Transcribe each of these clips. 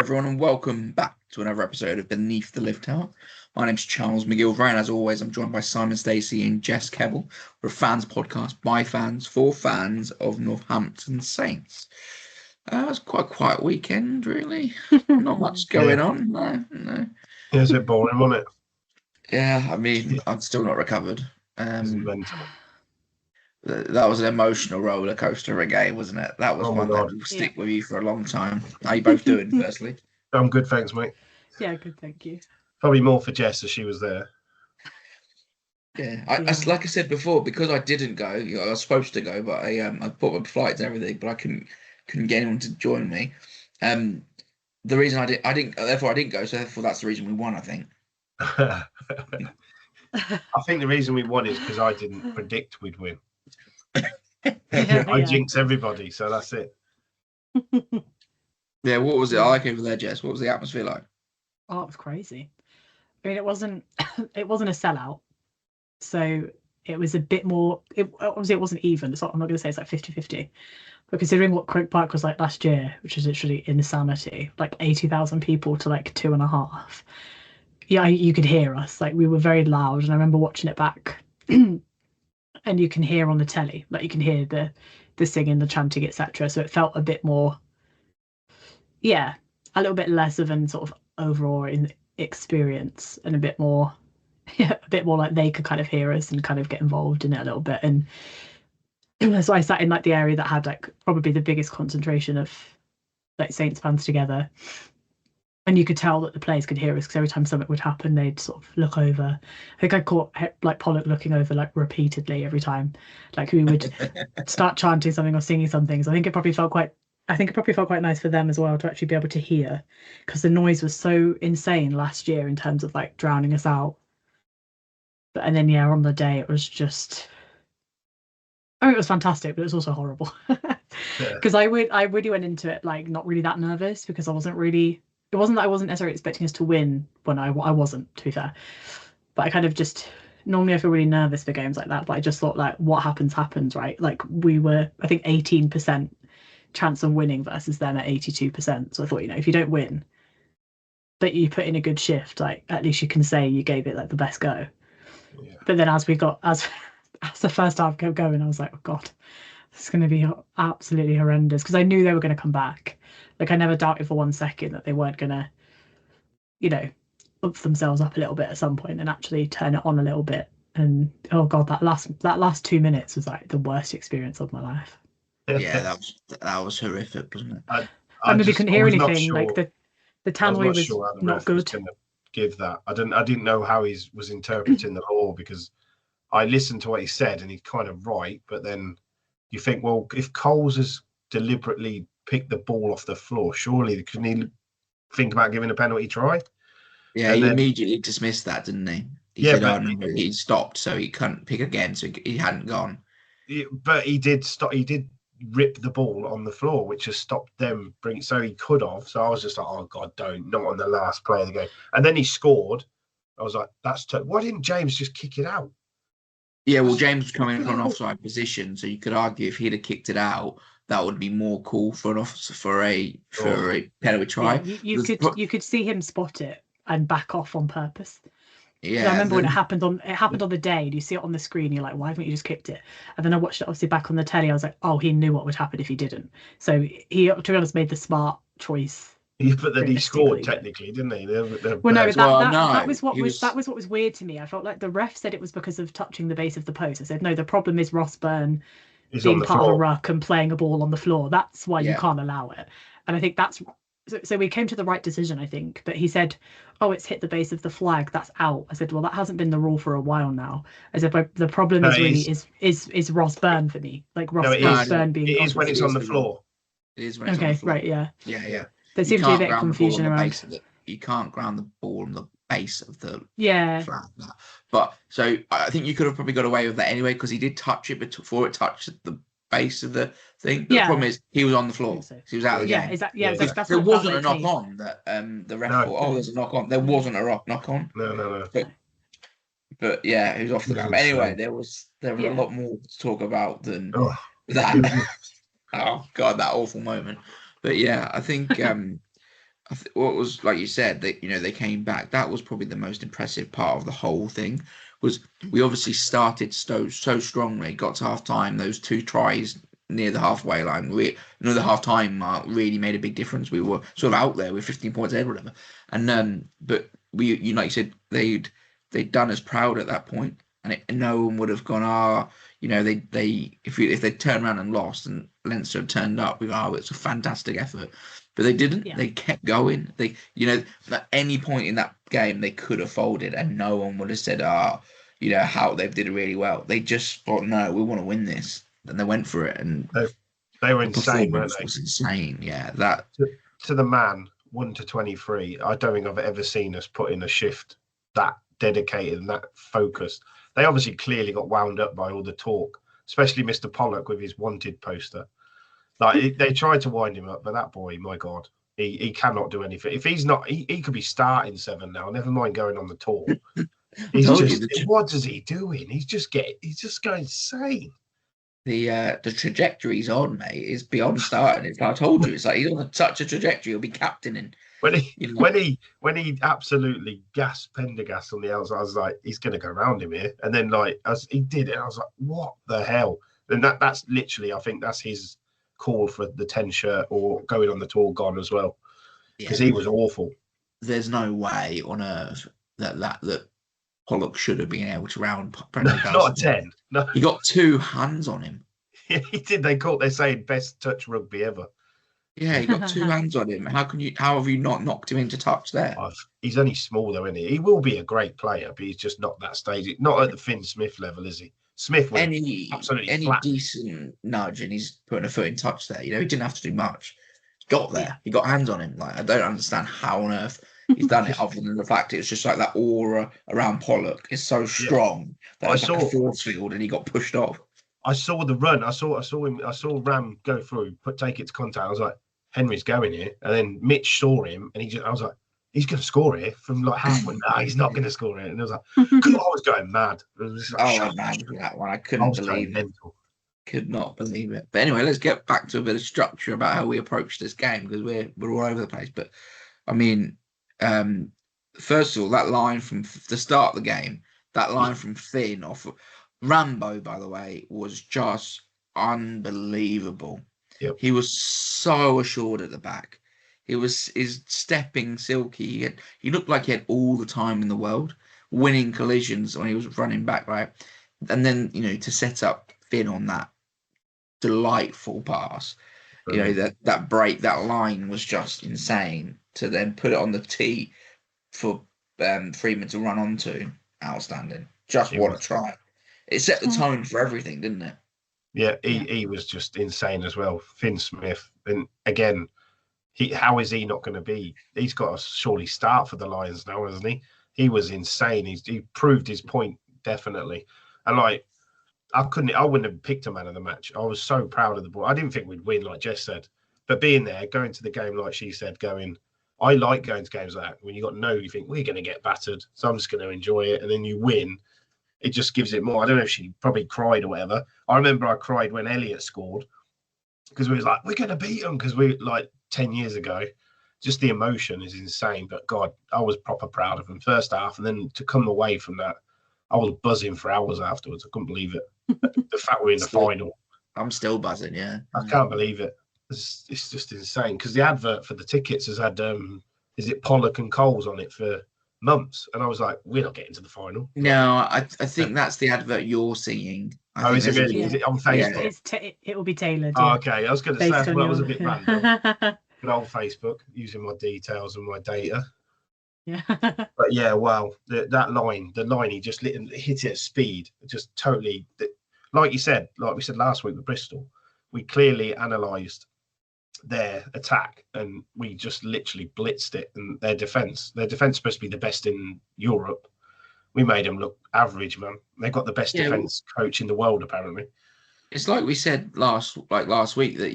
everyone, and welcome back to another episode of Beneath the Lift Tower. My name's Charles McGilvray, and as always, I'm joined by Simon Stacey and Jess Keble. We're a fans podcast by fans for fans of Northampton Saints. It was quite a quiet weekend, really. Not much going on. No. It was a bit boring, wasn't it? Yeah, I mean, I'm still not recovered. It was mental. That was an emotional roller coaster of a game, wasn't it? That was one that will stick with you for a long time. How are you both doing, firstly? I'm good, thanks, mate. Yeah, good, thank you. Probably more for Jess as she was there. Yeah, like I said before, because I didn't go. I was supposed to go, but I bought my flights and everything, but I couldn't get anyone to join me. The reason I didn't go. So therefore, that's the reason we won. I think. I think the reason we won is because I didn't predict we'd win. I jinxed everybody, so that's it. Yeah, what was it like over there, Jess? What was the atmosphere like? Oh, it was crazy. I mean, it wasn't a sellout, so it was a bit more. Obviously, it wasn't even. I'm not going to say it's like 50-50, but considering what Croke Park was like last year, which is literally insanity, like 80,000 people to like 2.5. Yeah, you could hear us. Like, we were very loud, and I remember watching it back. And you can hear on the telly, like you can hear the singing, the chanting, etc. So it felt a bit more, a little bit less of an sort of overall experience, and a bit more like they could kind of hear us and kind of get involved in it a little bit. And so I sat in like the area that had like probably the biggest concentration of like Saints fans together. And you could tell that the players could hear us because every time something would happen, they'd sort of look over. I think I caught like Pollock looking over like repeatedly every time, like we would start chanting something or singing something. So I think it probably felt quite nice for them as well to actually be able to hear, because the noise was so insane last year in terms of like drowning us out. And then on the day it was just, I mean, it was fantastic, but it was also horrible because I really went into it like not really that nervous, because it wasn't that I wasn't necessarily expecting us to win when I wasn't, to be fair. But I kind of just, normally I feel really nervous for games like that, but I just thought like what happens, right? Like we were, I think 18% chance of winning versus them at 82%. So I thought, if you don't win, but you put in a good shift, like at least you can say you gave it like the best go. Yeah. But then as the first half kept going, I was like, oh God, this is going to be absolutely horrendous, because I knew they were going to come back. Like, I never doubted for 1 second that they weren't going to, up themselves up a little bit at some point and actually turn it on a little bit. And oh God, that last 2 minutes was like the worst experience of my life. Yeah, that was horrific, wasn't it? I maybe couldn't hear anything. Sure. Like the tannoy was sure not good. Give that. I didn't know how he was interpreting the law, because I listened to what he said and he's kind of right, but then you think, well, if Coles has deliberately picked the ball off the floor, surely couldn't he think about giving a penalty try? Yeah, and he immediately dismissed that, didn't he? He said, "Oh no, he stopped, so he couldn't pick again, so he hadn't gone." But he did stop. He did rip the ball on the floor, which has stopped them bringing. So he could have. So I was just like, "Oh God, not on the last play of the game." And then he scored. I was like, why didn't James just kick it out? Yeah, well, James was coming from an offside position, so you could argue if he'd have kicked it out, that would be more cool for an officer for a penalty try. Yeah, you could see him spot it and back off on purpose. Yeah, I remember when it happened on the day, and you see it on the screen, you're like, why haven't you just kicked it? And then I watched it obviously back on the telly. I was like, oh, he knew what would happen if he didn't. So he, to be honest, made the smart choice. Yeah, but then he scored technically, didn't he? That was what was weird to me. I felt like the ref said it was because of touching the base of the post. I said, no, the problem is Ross Byrne being part of a ruck and playing a ball on the floor. That's why you can't allow it. And I think that's so we came to the right decision, I think. But he said, oh, it's hit the base of the flag, that's out. I said, well, that hasn't been the rule for a while now. I said, but the problem is Ross Byrne for me. Like Ross Byrne being. It is when it's on the floor. It is when it's on the floor. Right, yeah. Yeah. There seems to be a bit of confusion around. You can't ground the ball on the base of the flag. But so I think you could have probably got away with that anyway, because he did touch it before it touched the base of the thing. But the problem is he was on the floor. So he was out of the game. That's there wasn't a knock on that the ref thought, oh, there's a knock on. There wasn't a knock on. No. But yeah, he was off the ground. Anyway, there was a lot more to talk about than that. Oh God, that awful moment. But yeah, I think what was, like you said, that they came back. That was probably the most impressive part of the whole thing. Was we obviously started so strongly, got to half time. Those 2 tries near the halfway line, the half time mark really made a big difference. We were sort of out there with 15 points ahead, whatever. And but we, like you said, they'd done us proud at that point, and no one would have gone, if they turned around and lost, and Leinster had turned up, we go, it's a fantastic effort. But they didn't. Yeah. They kept going. They, at any point in that game, they could have folded, and no one would have said, how they did it really well. They just thought, no, we want to win this, and they went for it. And they were the insane, weren't performance they? was insane. Yeah, that To the man, 1 to 23. I don't think I've ever seen us put in a shift that dedicated and that focused. They obviously clearly got wound up by all the talk, especially Mr. Pollock with his wanted poster. Like they tried to wind him up, but that boy, my God, he cannot do anything. If he's not, he could be starting 7 now. Never mind going on the tour. He's just, what is he doing? He's just going insane. The trajectory he's on, mate, is beyond starting. It's like I told you, it's like he's on such a trajectory. He'll be captaining. When he absolutely gasped Pendergast on the outside, I was like, he's going to go around him here. And then as he did it, I was like, what the hell? And that's literally, I think that's his call for the 10 shirt or going on the tour gone as well, because he was awful. There's no way on earth that Pollock should have been able to round Pendergast. Not a 10. No, he got 2 hands on him. Yeah, he did. They're saying best touch rugby ever. Yeah, he got 2 hands on him. How have you not knocked him into touch there? He's only small though, isn't he? He will be a great player, but he's just not that stage. Not at the Finn Smith level, is he? Smith was absolutely any flat. Decent nudge, and he's putting a foot in touch there. He didn't have to do much. He got there. He got hands on him. Like, I don't understand how on earth he's done it, other than the fact it's just like that aura around Pollock is so strong that it's like a force field, and he got pushed off. I saw the run. I saw him. I saw Ram go through, take it to contact. I was like, Henry's going here, and then Mitch saw him, and I was like, he's going to score here from like halfway. No, he's not going to score here. And I was like, I was going mad. Mad for that one. I couldn't believe it. Could not believe it. But anyway, let's get back to a bit of structure about how we approach this game, because we're all over the place. But I mean, first of all, that line from the start of the game, that line from Finn off Rambo, by the way, was just unbelievable. Yep. He was so assured at the back. His stepping silky. He looked like he had all the time in the world, winning collisions when he was running back, right? And then, to set up Finn on that delightful pass, that break, that line was just insane. To then put it on the tee for Freeman to run onto, outstanding. What a try. It set the tone for everything, didn't it? Yeah, he was just insane as well. Finn Smith. And again, how is he not going to be? He's got to surely start for the Lions now, hasn't he? He was insane. He proved his point, definitely. And I wouldn't have picked a man of the match. I was so proud of the boy. I didn't think we'd win, like Jess said. But being there, going to the game, like she said, I like going to games like that. When you think, we're going to get battered, so I'm just going to enjoy it. And then you win. It just gives it more. I don't know if she probably cried or whatever. I remember I cried when Elliot scored, because we was like, we're going to beat them, because we, 10 years ago. Just the emotion is insane. But God, I was proper proud of him first half. And then to come away from that, I was buzzing for hours afterwards. I couldn't believe it. The fact we're in the final. I'm still buzzing, yeah. I can't believe it. It's just insane, because the advert for the tickets has had, is it Pollock and Coles on it for months? And I was like, we're not getting to the final. No, I think that's the advert you're seeing. Is it really? Is it on Facebook? Yeah, it will be tailored. Oh, okay. I was going to say, that was a bit random. Good old Facebook, using my details and my data. Yeah. But yeah, wow. The line, he just hit it at speed. Just totally, like you said, like we said last week with Bristol, we clearly analysed their attack and we just literally blitzed it. And their defence is supposed to be the best in Europe. We made them look average, man. They got the best defence coach in the world, apparently. It's like we said last week that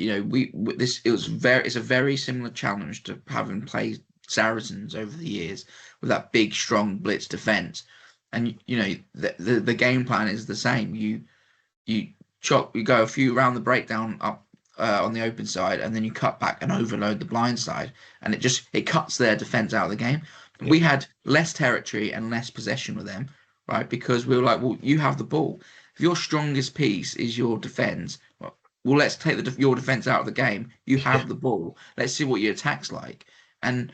it's a very similar challenge to having played Saracens over the years with that big, strong blitz defence, and the game plan is the same. You go a few around the breakdown up on the open side, and then you cut back and overload the blind side, and it cuts their defense out of the game. Yeah. We had less territory and less possession with them, right? Because we were like, well, you have the ball. If your strongest piece is your defense, well, let's take your defense out of the game. You have the ball. Let's see what your attack's like. And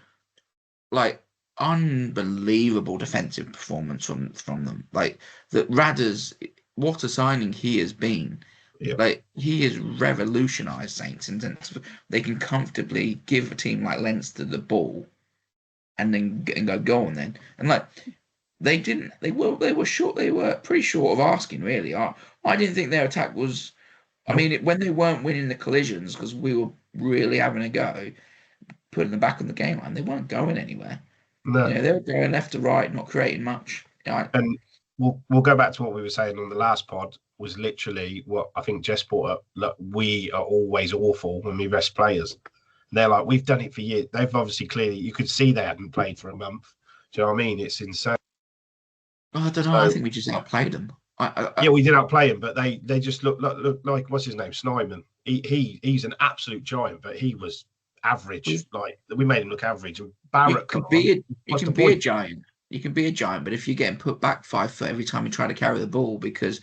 like unbelievable defensive performance from them. Like that Radders, what a signing he has been. Yep. Like he has revolutionised Saints in sense of they can comfortably give a team like Leinster the ball and then go on then. And like they didn't they were pretty short of asking really. I didn't think their attack was I mean when they weren't winning the collisions because we were really having a go, putting them back on the game line, they weren't going anywhere. No. They were going left to right, not creating much. And we'll go back to what we were saying on the last pod, was literally what I think Jess brought up. Look, we are always awful when we rest players. And they're like, we've done it for years. They've obviously clearly, you could see they hadn't played for a month. Do you know what I mean? It's insane. I don't know. I think we just outplayed them. Yeah, we did outplay him, but they just look like what's his name, Snyman. He's an absolute giant, but he was average. Like we made him look average. And Barrett you can be a giant. You can be a giant, but if you're getting put back 5 foot every time you try to carry the ball because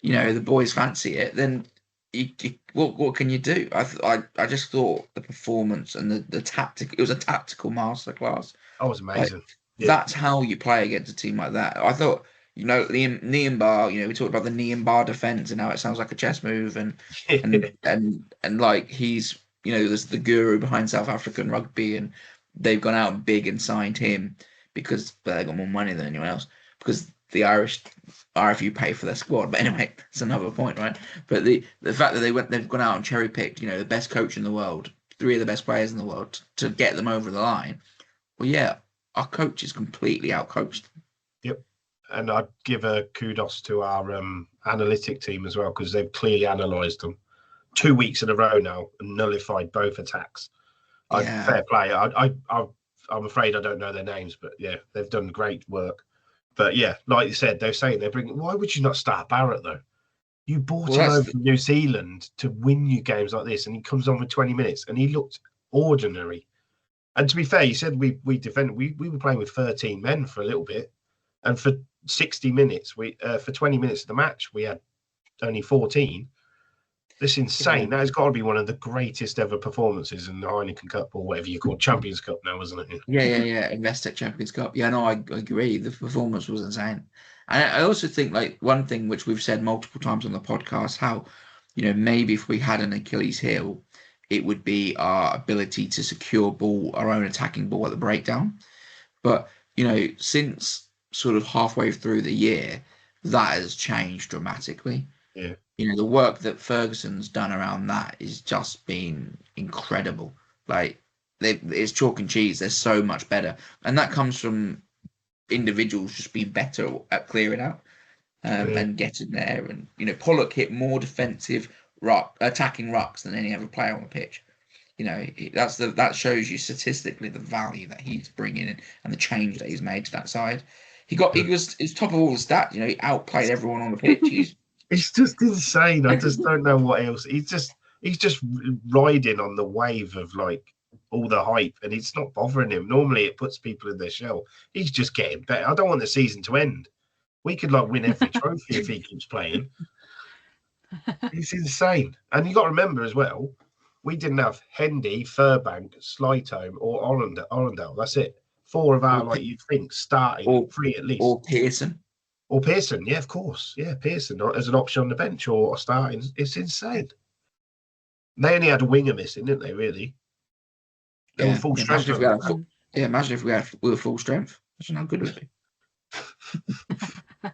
the boys fancy it, then what can you do? I just thought the performance and the tactic. It was a tactical masterclass. That was amazing. That's how you play against a team like that. I thought, Niambar, we talked about the Niambar defense and how it sounds like a chess move and like he's, there's the guru behind South African rugby and they've gone out big and signed him because they got more money than anyone else because the Irish RFU pay for their squad. But anyway, that's another point, right? But the fact that they've gone out and cherry picked, the best coach in the world, 3 of the best players in the world to get them over the line. Well, yeah, our coach is completely outcoached. Yep. And I'd give a kudos to our analytic team as well because they've clearly analysed them 2 weeks in a row now and nullified both attacks. Fair play. I'm afraid I don't know their names, but yeah, they've done great work. But yeah, like you said, they're saying why would you not start Barrett though? You bought him over from New Zealand to win you games like this, and he comes on with 20 minutes and he looked ordinary. And to be fair, you said we defended. We were playing with 13 men for a little bit, and for 60 minutes, for 20 minutes of the match, we had only 14. This is insane. Yeah. That has got to be one of the greatest ever performances in the Heineken Cup or whatever you call Champions Cup now, isn't it? Yeah. Investec Champions Cup. Yeah, no, I agree. The performance was insane. And I also think one thing which we've said multiple times on the podcast, how, maybe if we had an Achilles heel, it would be our ability to secure our own attacking ball at the breakdown. But, since sort of halfway through the year, that has changed dramatically. Yeah. The work that Ferguson's done around that is just been incredible. Like, it's chalk and cheese. They're so much better. And that comes from individuals just being better at clearing out and getting there. And, Pollock hit more defensive attacking rucks than any other player on the pitch. That shows you statistically the value that he's bringing in and the change that he's made to that side. He's top of all the stats. He outplayed everyone on the pitch. It's just insane. I just don't know what else. He's just riding on the wave of like all the hype, and it's not bothering him. Normally, it puts people in their shell. He's just getting better. I don't want the season to end. We could win every trophy if he keeps playing. It's insane. And you got to remember as well, we didn't have Hendy, Furbank, Slytome, or Orlandale. That's it. 4 of our you'd think starting 3 at least. Or Pearson. Or Pearson, yeah, of course. Yeah, Pearson as an option on the bench or starting. It's insane. They only had a winger missing, didn't they, They were full strength. Imagine if we were full strength. That's how good it would be.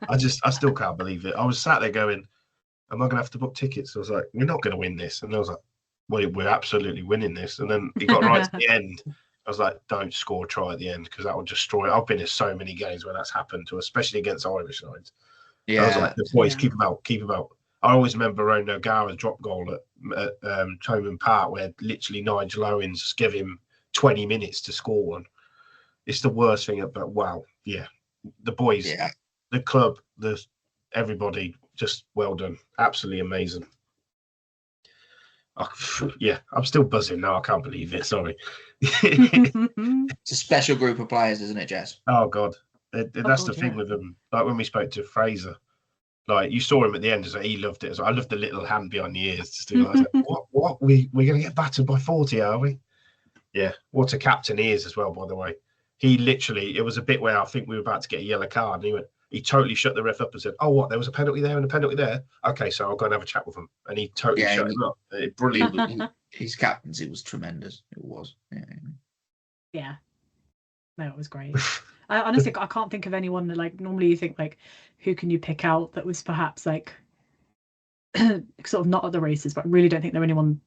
I still can't believe it. I was sat there going, am I going to have to book tickets? I was like, we're not going to win this. And I was like, well, we're absolutely winning this. And then it got right to the end. I was like, don't score a try at the end because that will destroy it. I've been in so many games where that's happened to, especially against Irish sides. Yeah. I was like, the boys, keep them out. I always remember Ronan O'Gara's drop goal at Thomond Park where literally Nigel Owens just gave him 20 minutes to score one. It's the worst thing, but wow. Yeah. The boys, the club, everybody, just well done. Absolutely amazing. Yeah, I'm still buzzing now. I can't believe it. Sorry. It's a special group of players, isn't it, Jess? Oh God, that's the God, thing yeah. with them. Like when we spoke to Fraser, like you saw him at the end, so he loved it. I loved the little hand behind the ears. Just doing, I was like, what? We're gonna get battered by 40, are we? Yeah. What a captain he is as well, by the way. He literally, it was a bit where I think we were about to get a yellow card, and he totally shut the ref up and said, "Oh, what? There was a penalty there and a penalty there. Okay, so I'll go and have a chat with him." And he totally shut him up. Brilliant. His captaincy was tremendous. It was. Yeah. No, it was great. I honestly, I can't think of anyone that, like, normally you think, like, who can you pick out that was perhaps, like, sort of not at the races, but I really don't think there anyone.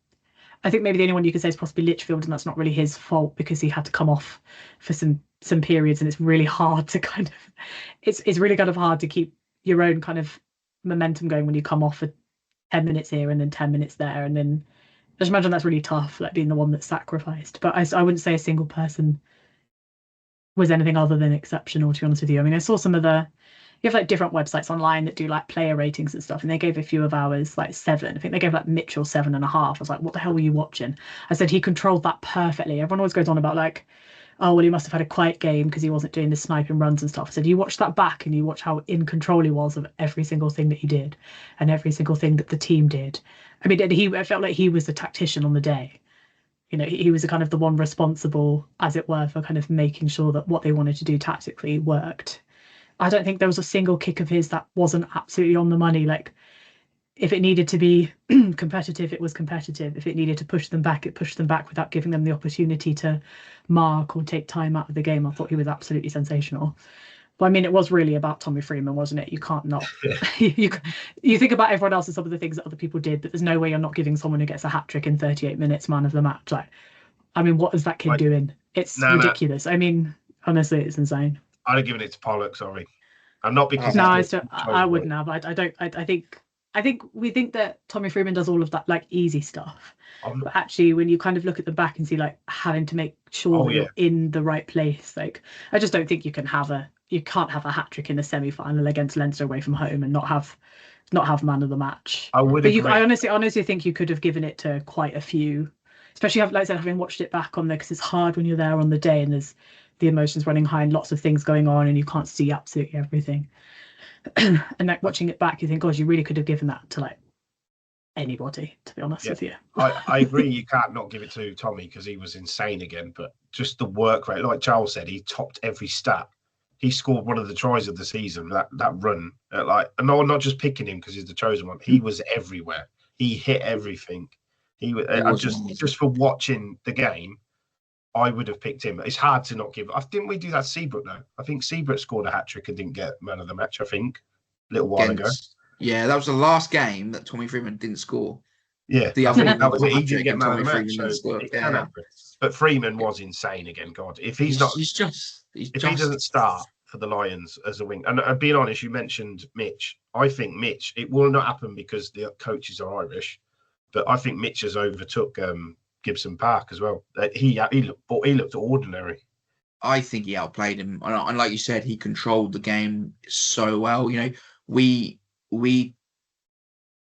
I think maybe the only one you could say is possibly Litchfield, and that's not really his fault because he had to come off for some periods, and it's really hard to kind of, it's really kind of hard to keep your own kind of momentum going when you come off for 10 minutes here and then 10 minutes there, and then I just imagine that's really tough, like being the one that's sacrificed. But I wouldn't say a single person was anything other than exceptional, to be honest with you. I mean, I saw some of you have like different websites online that do like player ratings and stuff, and they gave a few of ours like 7. I think they gave like Mitchell 7.5. I was like, what the hell were you watching? I said he controlled that perfectly. Everyone always goes on about like, oh well, he must have had a quiet game because he wasn't doing the sniping runs and stuff. I said you watch that back and you watch how in control he was of every single thing that he did and every single thing that the team did. I mean, I felt like he was the tactician on the day. You know, he was the kind of the one responsible, as it were, for kind of making sure that what they wanted to do tactically worked. I don't think there was a single kick of his that wasn't absolutely on the money. Like, if it needed to be competitive, it was competitive. If it needed to push them back, it pushed them back without giving them the opportunity to mark or take time out of the game. I thought he was absolutely sensational. But I mean, it was really about Tommy Freeman, wasn't it? You can't not. You think about everyone else and some of the things that other people did, but there's no way you're not giving someone who gets a hat trick in 38 minutes man of the match. Like, I mean, what is that kid doing? It's ridiculous. I mean, honestly, it's insane. I'd have given it to Pollock. Sorry, I'm not because no, I wouldn't have. I don't. I think we think that Tommy Freeman does all of that like easy stuff, but actually, when you kind of look at the back and see like having to make sure you're in the right place, like I just don't think you can't have a hat trick in the semi-final against Leinster away from home and not have man of the match. I would. I honestly think you could have given it to quite a few, especially like I said, having watched it back on there, because it's hard when you're there on the day and there's the emotions running high and lots of things going on and you can't see absolutely everything. And like watching it back, you think, God, you really could have given that to like anybody, to be honest with you. I agree. You can't not give it to Tommy because he was insane again. But just the work rate, like Charles said, he topped every stat. He scored one of the tries of the season. That run, like, and no, I'm not just picking him because he's the chosen one. He was everywhere. He hit everything. He was just for watching the game. I would have picked him. It's hard to not give. Didn't we do that Seabrook though? I think Seabrook scored a hat trick and didn't get man of the match. I think a little while ago. Yeah, that was the last game that Tommy Freeman didn't score. Yeah, the other that was he didn't get man of the match. But Freeman was insane again. God, if he doesn't start for the Lions as a wing, and being honest, you mentioned Mitch. I think Mitch. It will not happen because the coaches are Irish, but I think Mitch has overtook Gibson Park as well. He looked ordinary. I think he outplayed him, and like you said, he controlled the game so well. You know, we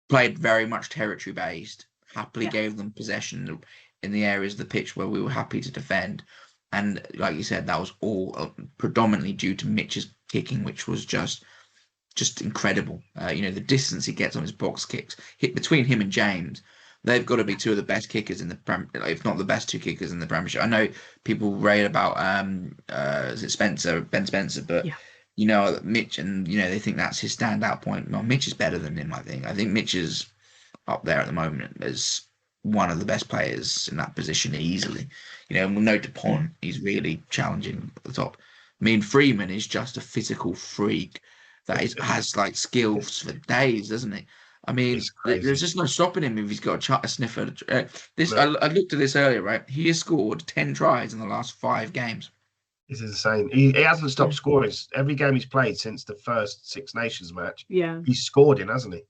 played very much territory based. Happily gave them possession in the areas of the pitch where we were happy to defend, and like you said, that was all predominantly due to Mitch's kicking, which was just incredible. You know, the distance he gets on his box kicks, hit between him and James. They've got to be two of the best kickers in the if not the best two kickers in the Premiership. I know people rave about is it Ben Spencer, but you know, Mitch, and you know, they think that's his standout point. Well, Mitch is better than him. I think Mitch is up there at the moment as one of the best players in that position easily. You know, no Dupont, he's really challenging at the top. I mean, Freeman is just a physical freak that has like skills for days, doesn't he? I mean, there's just no stopping him if he's got a sniffer. I looked at this earlier, right? He has scored 10 tries in the last 5 games. It's insane. He hasn't stopped scoring. Every game he's played since the first Six Nations match, he's scored in, hasn't he?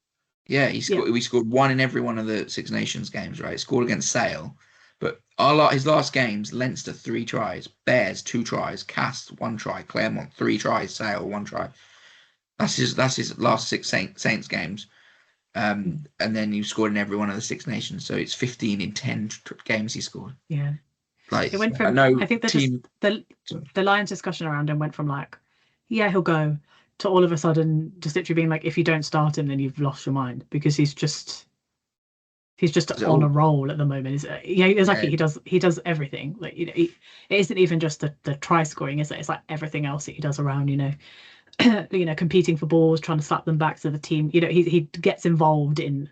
Yeah, he scored 1 in every one of the Six Nations games, right? He scored against Sale. But his last games, Leinster 3 tries, Bears 2 tries, Cast 1 try, Claremont 3 tries, Sale 1 try. That's his last 6 Saints games. And then you scored in every one of the Six Nations, so it's 15 in 10 games he scored. Yeah. Like, It went I from, know I think team. the Lions discussion around him went from like, yeah, he'll go, to all of a sudden just literally being like, if you don't start him, then you've lost your mind, because he's just on a roll at the moment. Yeah, exactly. Yeah. He does everything. Like, you know, it isn't even just the try scoring, is it? It's like everything else that he does around, you know, competing for balls, trying to slap them back to the team. You know, he gets involved in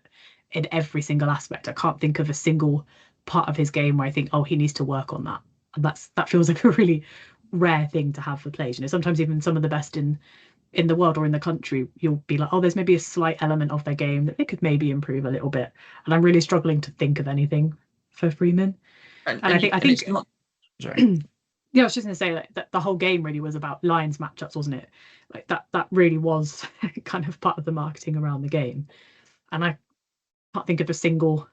every single aspect. I can't think of a single part of his game where I think, oh, he needs to work on that. And that feels like a really rare thing to have for players. You know, sometimes even some of the best in the world or in the country, you'll be like, oh, there's maybe a slight element of their game that they could maybe improve a little bit. And I'm really struggling to think of anything for Freeman. And I think it's not. Sorry. yeah, I was just going to say that the whole game really was about Lions matchups, wasn't it? Like that really was kind of part of the marketing around the game. And I can't think of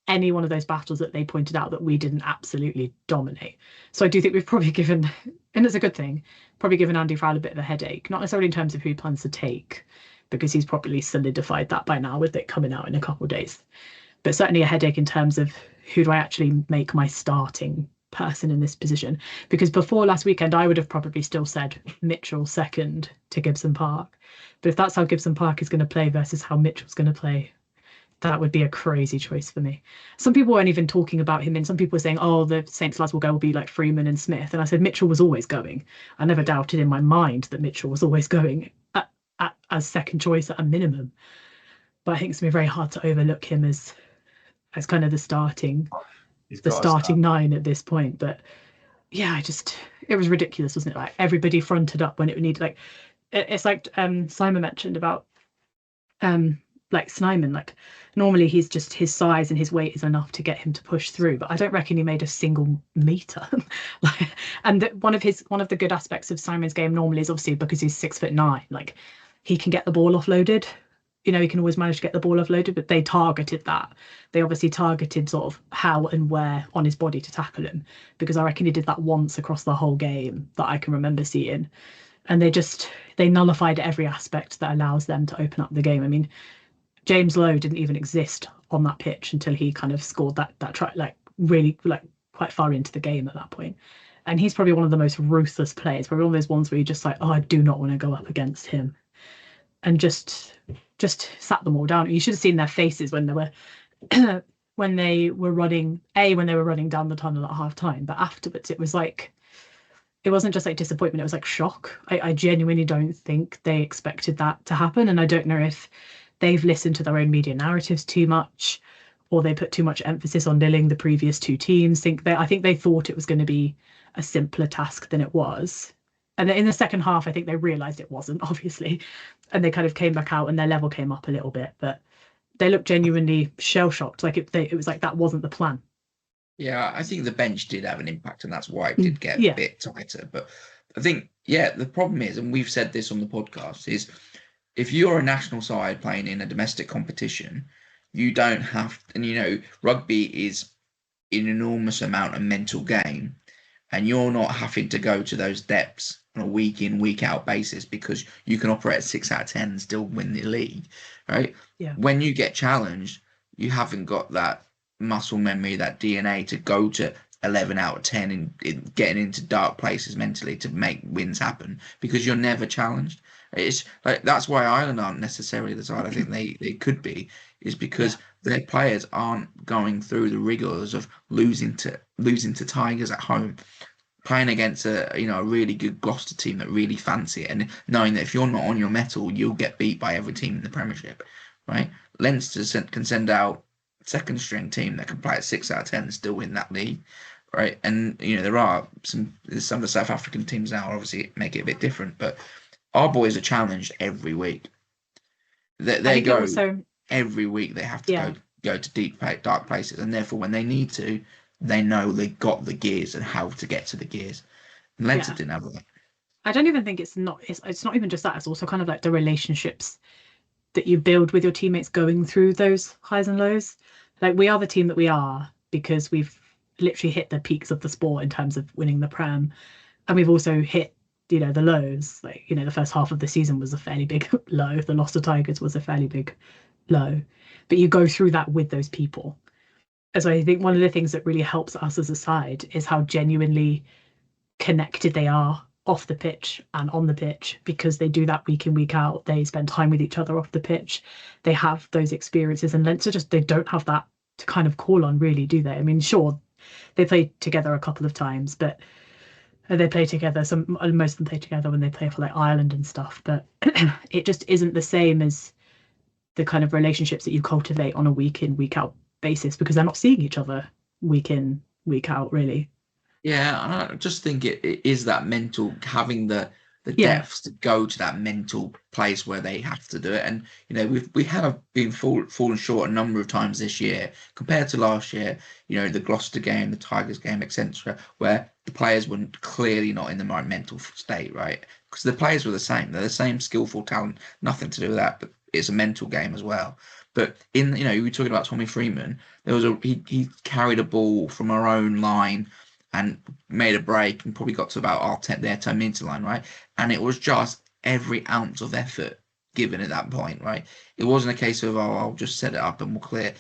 any one of those battles that they pointed out that we didn't absolutely dominate. So I do think we've probably given, and it's a good thing, probably given Andy Farrell a bit of a headache, not necessarily in terms of who he plans to take, because he's probably solidified that by now with it coming out in a couple of days, but certainly a headache in terms of who do I actually make my starting person in this position. Because before last weekend, I would have probably still said Mitchell second to Gibson Park. But if that's how Gibson Park is going to play versus how Mitchell's going to play, that would be a crazy choice for me. Some people weren't even talking about him, and some people were saying, oh, the Saints lads will be like Freeman and Smith. And I said Mitchell was always going. I never doubted in my mind that Mitchell was always going as second choice at a minimum. But I think it's going to be very hard to overlook him as kind of the starting nine at this point. But yeah, it was ridiculous, wasn't it? Like everybody fronted up when it needed. Like it's like Simon mentioned about like Snyman. Like normally he's just, his size and his weight is enough to get him to push through, but I don't reckon he made a single meter. Like, and one of the good aspects of Simon's game normally is obviously because he's 6'9", like he can get the ball offloaded. You know, he can always manage to get the ball offloaded, but they targeted that. They obviously targeted sort of how and where on his body to tackle him, because I reckon he did that once across the whole game that I can remember seeing. And they nullified every aspect that allows them to open up the game. I mean, James Lowe didn't even exist on that pitch until he kind of scored that try, like really like quite far into the game at that point. And he's probably one of the most ruthless players, probably one of those ones where you're just like, oh, I do not want to go up against him. And just sat them all down. You should have seen their faces when they were when they were running down the tunnel at half time. But afterwards, it wasn't just like disappointment, it was like shock. I genuinely don't think they expected that to happen. And I don't know if they've listened to their own media narratives too much, or they put too much emphasis on nilling the previous two teams. I think they thought it was going to be a simpler task than it was. And in the second half, I think they realised it wasn't, obviously. And they kind of came back out and their level came up a little bit. But they looked genuinely shell-shocked. Like it was like that wasn't the plan. Yeah, I think the bench did have an impact, and that's why it did get a bit tighter. But I think, the problem is, and we've said this on the podcast, is if you're a national side playing in a domestic competition, you don't have, and rugby is an enormous amount of mental game, and you're not having to go to those depths on a week in, week out basis, because you can operate at 6 out of 10 and still win the league, right? Yeah. When you get challenged, you haven't got that muscle memory, that DNA to go to 11 out of 10 in getting into dark places mentally to make wins happen, because you're never challenged. It's like, that's why Ireland aren't necessarily the side I think they could be, is because their players aren't going through the rigors of losing to Tigers at home, playing against a really good Gloucester team that really fancy it, and knowing that if you're not on your mettle, you'll get beat by every team in the Premiership, right? Leinster can send out second string team that can play at 6 out of 10 and still win that league, right? And there are some of the South African teams now obviously make it a bit different, but our boys are challenged every week. They go also, every week. They have to go to deep, dark places, and therefore when they need to, they know they got the gears and how to get to the gears. And Leinster didn't have that. I don't even think it's not even just that. It's also kind of like the relationships that you build with your teammates going through those highs and lows. Like, we are the team that we are because we've literally hit the peaks of the sport in terms of winning the Prem, and we've also hit the lows. Like, the first half of the season was a fairly big low. The loss to Tigers was a fairly big low. But you go through that with those people. And so I think one of the things that really helps us as a side is how genuinely connected they are off the pitch and on the pitch, because they do that week in, week out. They spend time with each other off the pitch. They have those experiences, and Leinster they don't have that to kind of call on, really, do they? I mean, sure, they played together a couple of times, but they play together. Most of them play together when they play for like Ireland and stuff, but it just isn't the same as the kind of relationships that you cultivate on a week in, week out basis, because they're not seeing each other week in, week out, really. Yeah, and I just think it is that mental, having the depths to go to that mental place where they have to do it. And we have been fallen short a number of times this year compared to last year. The Gloucester game, the Tigers game, etc., where the players were clearly not in the right mental state, right? Because the players were the same; they're the same skillful talent, nothing to do with that. But it's a mental game as well. But we were talking about Tommy Freeman. There was he carried a ball from our own line and made a break and probably got to about our 10-meter line, right? And it was just every ounce of effort given at that point, right? It wasn't a case of, I'll just set it up and we'll clear.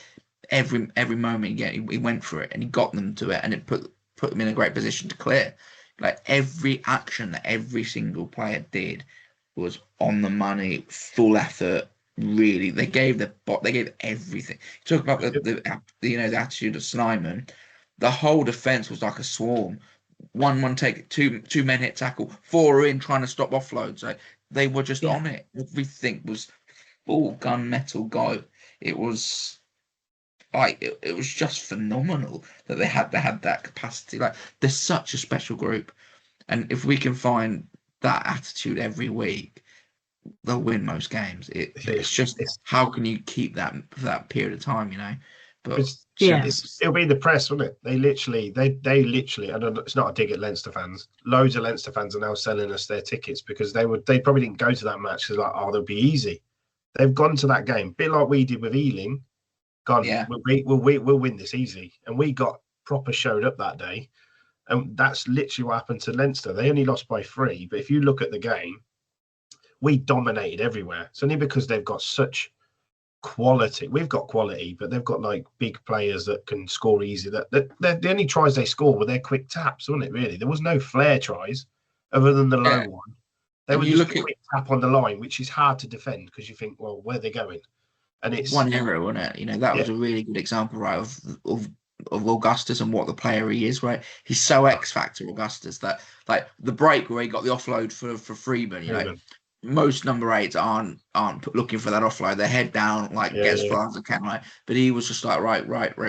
Every moment he went for it and he got them to it, and it put them in a great position to clear. Like every action that every single player did was on the money, full effort. Really, they gave everything. Talk about the attitude of Snyman. The whole defense was like a swarm. One take, two men hit tackle, 4 are in trying to stop offloads. Like they were just on it. Everything was full gunmetal go. It was it was just phenomenal that they had that capacity. Like they're such a special group, and if we can find that attitude every week, they'll win most games. It's just how can you keep that for that period of time, But it'll be the press, won't it? They literally, I don't know, it's not a dig at Leinster fans. Loads of Leinster fans are now selling us their tickets because they probably didn't go to that match because they'll be easy. They've gone to that game, a bit like we did with Ealing. We'll win this easy, and we got proper showed up that day, and that's literally what happened to Leinster. They only lost by 3, but if you look at the game, we dominated everywhere. It's only because they've got such quality. We've got quality, but they've got like big players that can score easy. That the only tries they score were their quick taps, wasn't it? Really, there was no flair tries other than the low one. They were just a quick tap on the line, which is hard to defend because you think, well, where are they going? And it's one error, wasn't it? That was a really good example, right, of Augustus and what the player he is, right? He's so X factor, Augustus, that like the break where he got the offload for Freeman, most number 8s aren't looking for that offload. Their head down, get as far as they can, right? But he was just like right,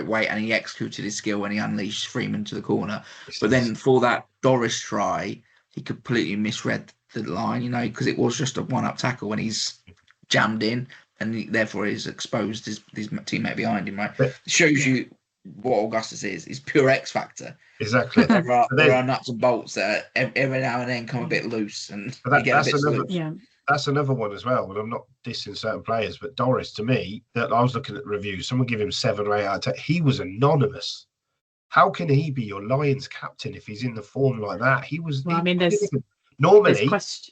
wait, and he executed his skill and he unleashed Freeman to the corner. But then for that Doris try, he completely misread the line, because it was just a one-up tackle when he's jammed in, and therefore he's exposed his teammate behind him, right? It shows you what Augustus is. He's pure X factor. Exactly. There are nuts and bolts that every now and then come a bit loose, and that's another one as well. And I'm not dissing certain players, but Doris, to me, that I was looking at reviews, someone give him 7 or 8 out of 10. He was anonymous. How can he be your Lions captain if he's in the form like that? He was. Well, normally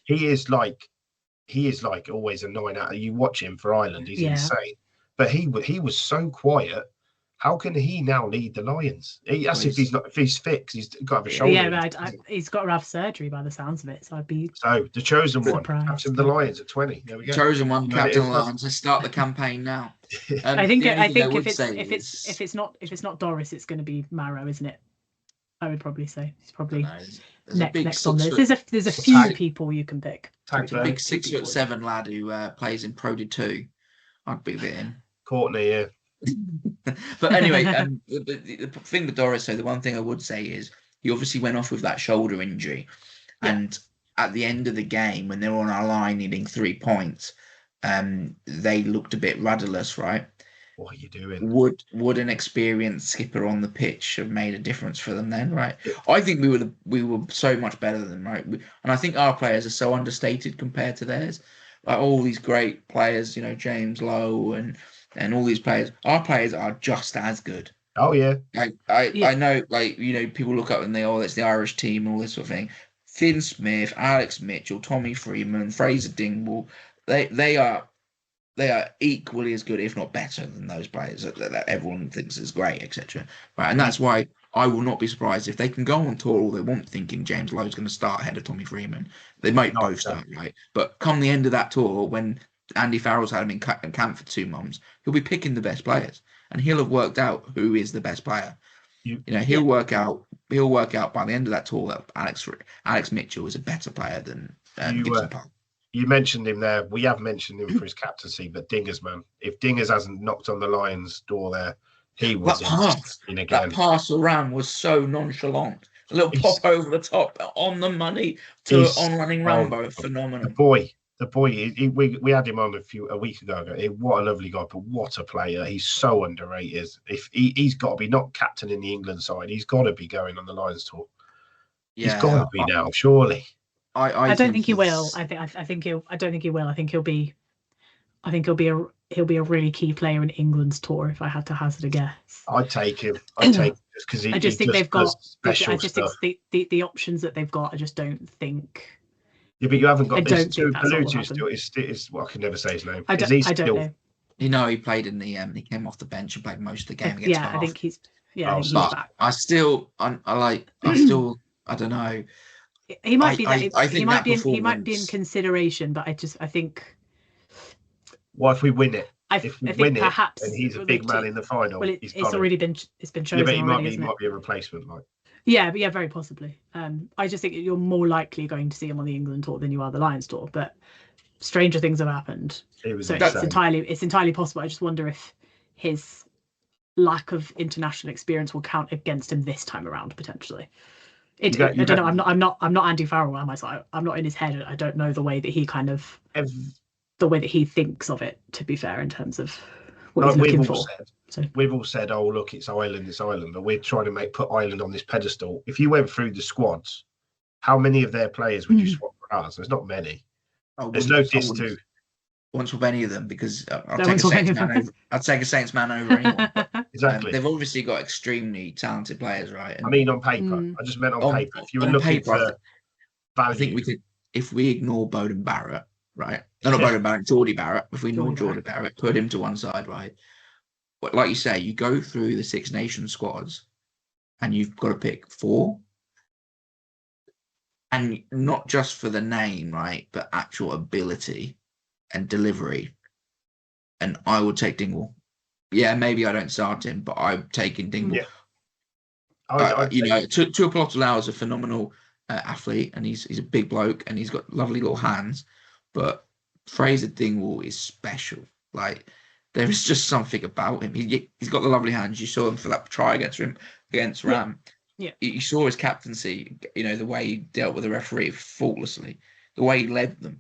he is like always a 9 out. You watch him for Ireland, he's insane. But he was so quiet. How can he now lead the Lions? If he's fit, he's got to have a shoulder. Yeah, but he's got to have surgery by the sounds of it. So I'd be the chosen one, captain the Lions at 20. There we go. Chosen one, captain the Lions. Let's start the campaign now. I think if it's not Doris, it's going to be Marrow, isn't it? I would probably say he's probably next on this. There's a few people you can pick. A big 6'7" lad who plays in Pro D2. I'd be with him. Courtney, yeah. But anyway, the thing with Doris, so the one thing I would say is he obviously went off with that shoulder injury, and at the end of the game when they were on our line needing 3 points, they looked a bit rudderless, right? What are you doing? Would an experienced skipper on the pitch have made a difference for them then, right? I think we were so much better than them, right? And I think our players are so understated compared to theirs. Like all these great players, James Lowe and all these players, our players are just as good. Oh yeah. I know, people look up and it's the Irish team and all this sort of thing. Finn Smith, Alex Mitchell, Tommy Freeman, Fraser Dingwall, they are equally as good, if not better, than those players that everyone thinks is great, etc. Right, and that's why I will not be surprised if they can go on tour all they want, thinking James Lowe's going to start ahead of Tommy Freeman. They might both start, right? But come the end of that tour, when Andy Farrell's had him in camp for 2 months, he'll be picking the best players, and he'll have worked out who is the best player. He'll work out by the end of that tour that Alex Mitchell is a better player than Gibson Park. You mentioned him there. We have mentioned him for his captaincy, but Dingers, man, if Dingers hasn't knocked on the Lions' door there, he was that pass around was so nonchalant. A little pop over the top, on the money to on-running Rambo, phenomenal. The boy, we had him on a week ago. What a lovely guy, but what a player! He's so underrated. If he's got to be not captain in the England side, he's got to be going on the Lions tour. He's got to be now, surely. I don't think he will. I think he'll. I don't think he will. I think he'll be a really key player in England's tour. If I had to hazard a guess, I'd take him. Because I just think they've got. I just think the options that they've got. I just don't think. Yeah, but you haven't got this. Belutu still is. Well, I can never say his name. I don't know. He played in the. He came off the bench and played most of the game against Bath. I think he's. Yeah, he's back. I don't know. He might be. He might be in consideration, but I think. What if we win it? If we win perhaps, it, and he's a big man in the final. Well, it's already been chosen. Yeah, but he already, might be a replacement, like. Yeah, very possibly. I just think you're more likely going to see him on the England tour than you are the Lions tour. But stranger things have happened. It's entirely possible. I just wonder if his lack of international experience will count against him this time around potentially. I don't know. I'm not Andy Farrell, am I? So I'm not in his head. I don't know the way that he the way that he thinks of it. To be fair, in terms of what he's looking for. We've all said, "Oh, look, it's Ireland," but we're trying to put Ireland on this pedestal. If you went through the squads, how many of their players would you swap for ours? There's not many. There's no diss to. Won't swap any of them because I'd take a Saints man over anyone. Exactly. They've obviously got extremely talented players, right? And I mean, on paper. I just meant on paper. If you were looking for value, I think we could, if we ignore Bowden Barrett, right? No, not Bowden Barrett, Geordie Barrett. If we ignore Geordie Barrett, put him to one side, right? But like you say, you go through the Six Nations squads and you've got to pick 4. And not just for the name, right? But actual ability and delivery. And I would take Dingwall. Yeah, maybe I don't start him, but I'm taking Dingwall. Yeah. Tuipulotu is a phenomenal athlete, and he's a big bloke, and he's got lovely little hands. But Fraser Dingwall is special. Like, there is just something about him. He's got the lovely hands. You saw him for that try against Ram. Yeah. You saw his captaincy. The way he dealt with the referee faultlessly, the way he led them.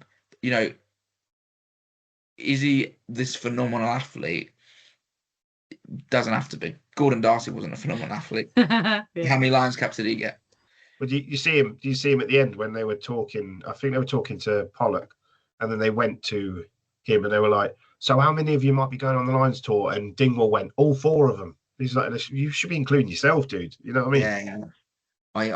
Is he this phenomenal athlete? Doesn't have to be. Gordon Darcy wasn't a phenomenal athlete. How many Lions caps did he get? Well, do you see him? Do you see him at the end when they were talking? I think they were talking to Pollock, and then they went to him and they were like, "So how many of you might be going on the Lions tour?" And Dingwall went, "All 4 of them." He's like, "You should be including yourself, dude." You know what I mean? Yeah. Like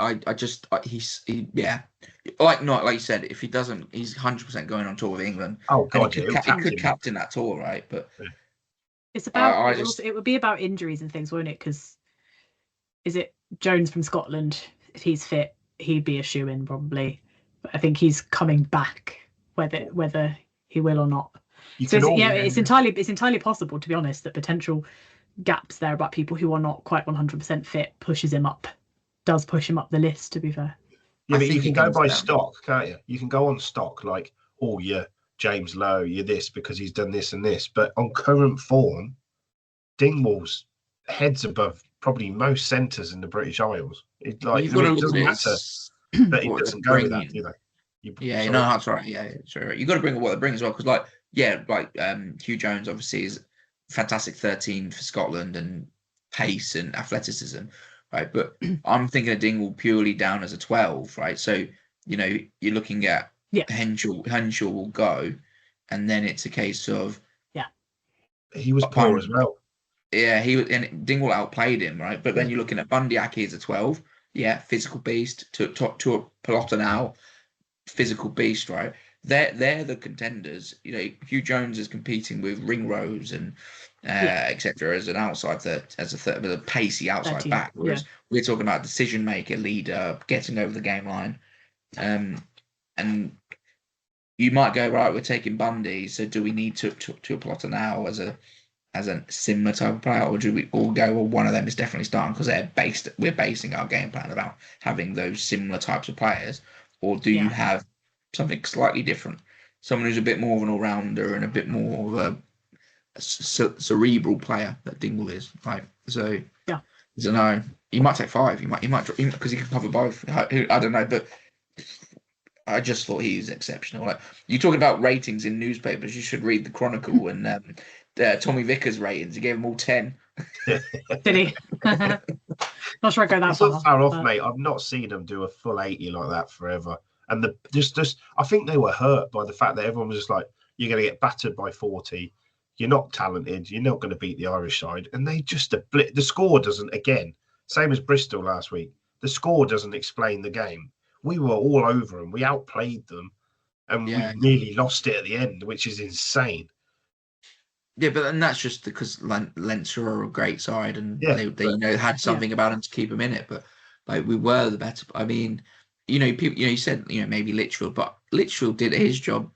you said, if he doesn't, he's 100% going on tour with England. Oh God, he could captain that tour, right? But it's about it would be about injuries and things, won't it? Because is it Jones from Scotland? If he's fit, he'd be a shoo-in probably. But I think he's coming back, whether he will or not. It's entirely possible, to be honest, that potential gaps there about people who are not quite 100% fit does push him up the list, to be fair. Yeah, but you can go by stock, can't you? You can go on stock like, oh, you're James Lowe, you're this because he's done this and this. But on current form, Dingwall's heads above probably most centres in the British Isles. It doesn't matter, but it doesn't go with that, do they? That's right. Yeah, sure. You got to bring what they bring as well, because Hugh Jones obviously is fantastic 13 for Scotland and pace and athleticism, right? But I'm thinking of Dingwall purely down as a 12, right? So you're looking at Henshaw will go, and then it's a case of he was poor as well. Yeah, and Dingwall outplayed him, right? But then you're looking at Bundyaki as a 12. physical beast. To Pelota now, physical beast, right? They're the contenders. Hugh Jones is competing with Ringrose and etc. as an as a third, with a pacey outside 13, back. Whereas we're talking about decision maker, leader, getting over the game line. And you might go, right, we're taking Bundy, so do we need to Pelota now as a similar type of player, or do we all go, well, one of them is definitely starting because we're basing our game plan about having those similar types of players, or do you have something slightly different, someone who's a bit more of an all-rounder and a bit more of a cerebral player that Dingle is, right? So I don't know. He might take 5. He might because he can cover both. I don't know, but I just thought he was exceptional. Like, you're talking about ratings in newspapers, you should read the Chronicle and Tommy Vickers' ratings. He gave them all 10. Did he? Not sure I go that it's far. Not far off, mate. I've not seen them do a full 80 like that forever. And I think they were hurt by the fact that everyone was just like, you're going to get battered by 40. You're not talented. You're not going to beat the Irish side. And they just, the score doesn't, again, same as Bristol last week. The score doesn't explain the game. We were all over them. We outplayed them. And we nearly lost it at the end, which is insane. Yeah, but then that's just because Leinster are a great side, and they had something about them to keep them in it. But like, we were the better. I mean, people, you said maybe Litchfield, but Litchfield did his job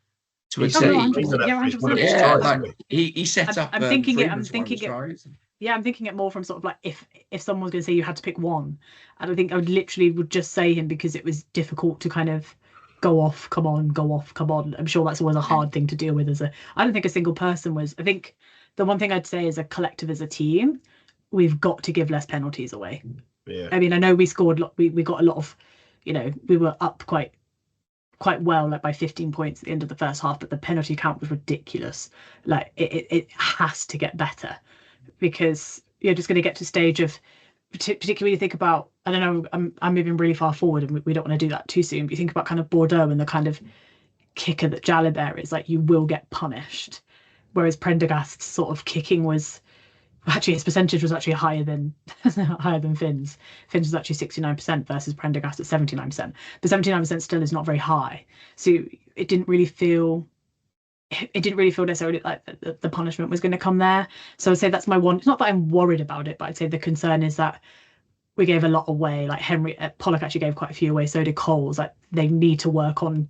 to a certain extent. He set up. I'm thinking it more from sort of like if someone was going to say you had to pick one, and I think I would just say him because it was difficult to kind of go off, come on. I'm sure that's always a hard thing to deal with I don't think a single person was. I think the one thing I'd say as a collective, as a team, we've got to give less penalties away. Yeah. I mean, I know we scored, we got a lot of, we were up quite well, like by 15 points at the end of the first half, but the penalty count was ridiculous. Like it has to get better, because you're just going to get to a stage of, particularly when you think about, I don't know, I'm moving really far forward and we don't want to do that too soon, but you think about kind of Bordeaux and the kind of kicker that Jalibert is, like, you will get punished. Whereas Prendergast's sort of kicking was, actually his percentage was actually higher than Finn's. Finn's was actually 69% versus Prendergast at 79%. But 79% still is not very high. So it didn't really feel necessarily like the punishment was going to come there. So I'd say that's my one. It's not that I'm worried about it, but I'd say the concern is that we gave a lot away. Like Pollock actually gave quite a few away. So did Coles. Like, they need to work on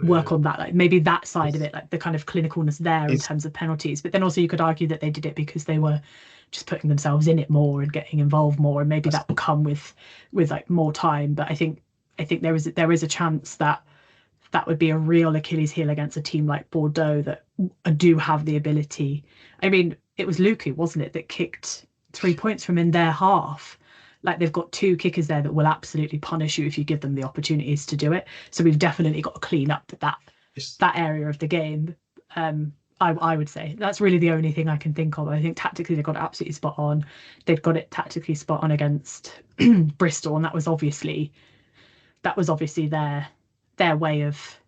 that. Like, maybe that side of it, like the kind of clinicalness there in terms of penalties. But then also you could argue that they did it because they were just putting themselves in it more and getting involved more, and maybe that will come with like more time. But I think there is a chance that would be a real Achilles heel against a team like Bordeaux that do have the ability. I mean, it was Luku, wasn't it, that kicked 3 points from in their half. Like, they've got 2 kickers there that will absolutely punish you if you give them the opportunities to do it. So we've definitely got to clean up that area of the game. I would say that's really the only thing I can think of. I think tactically they got it absolutely spot on. They've got it tactically spot on against Bristol, and that was obviously their way of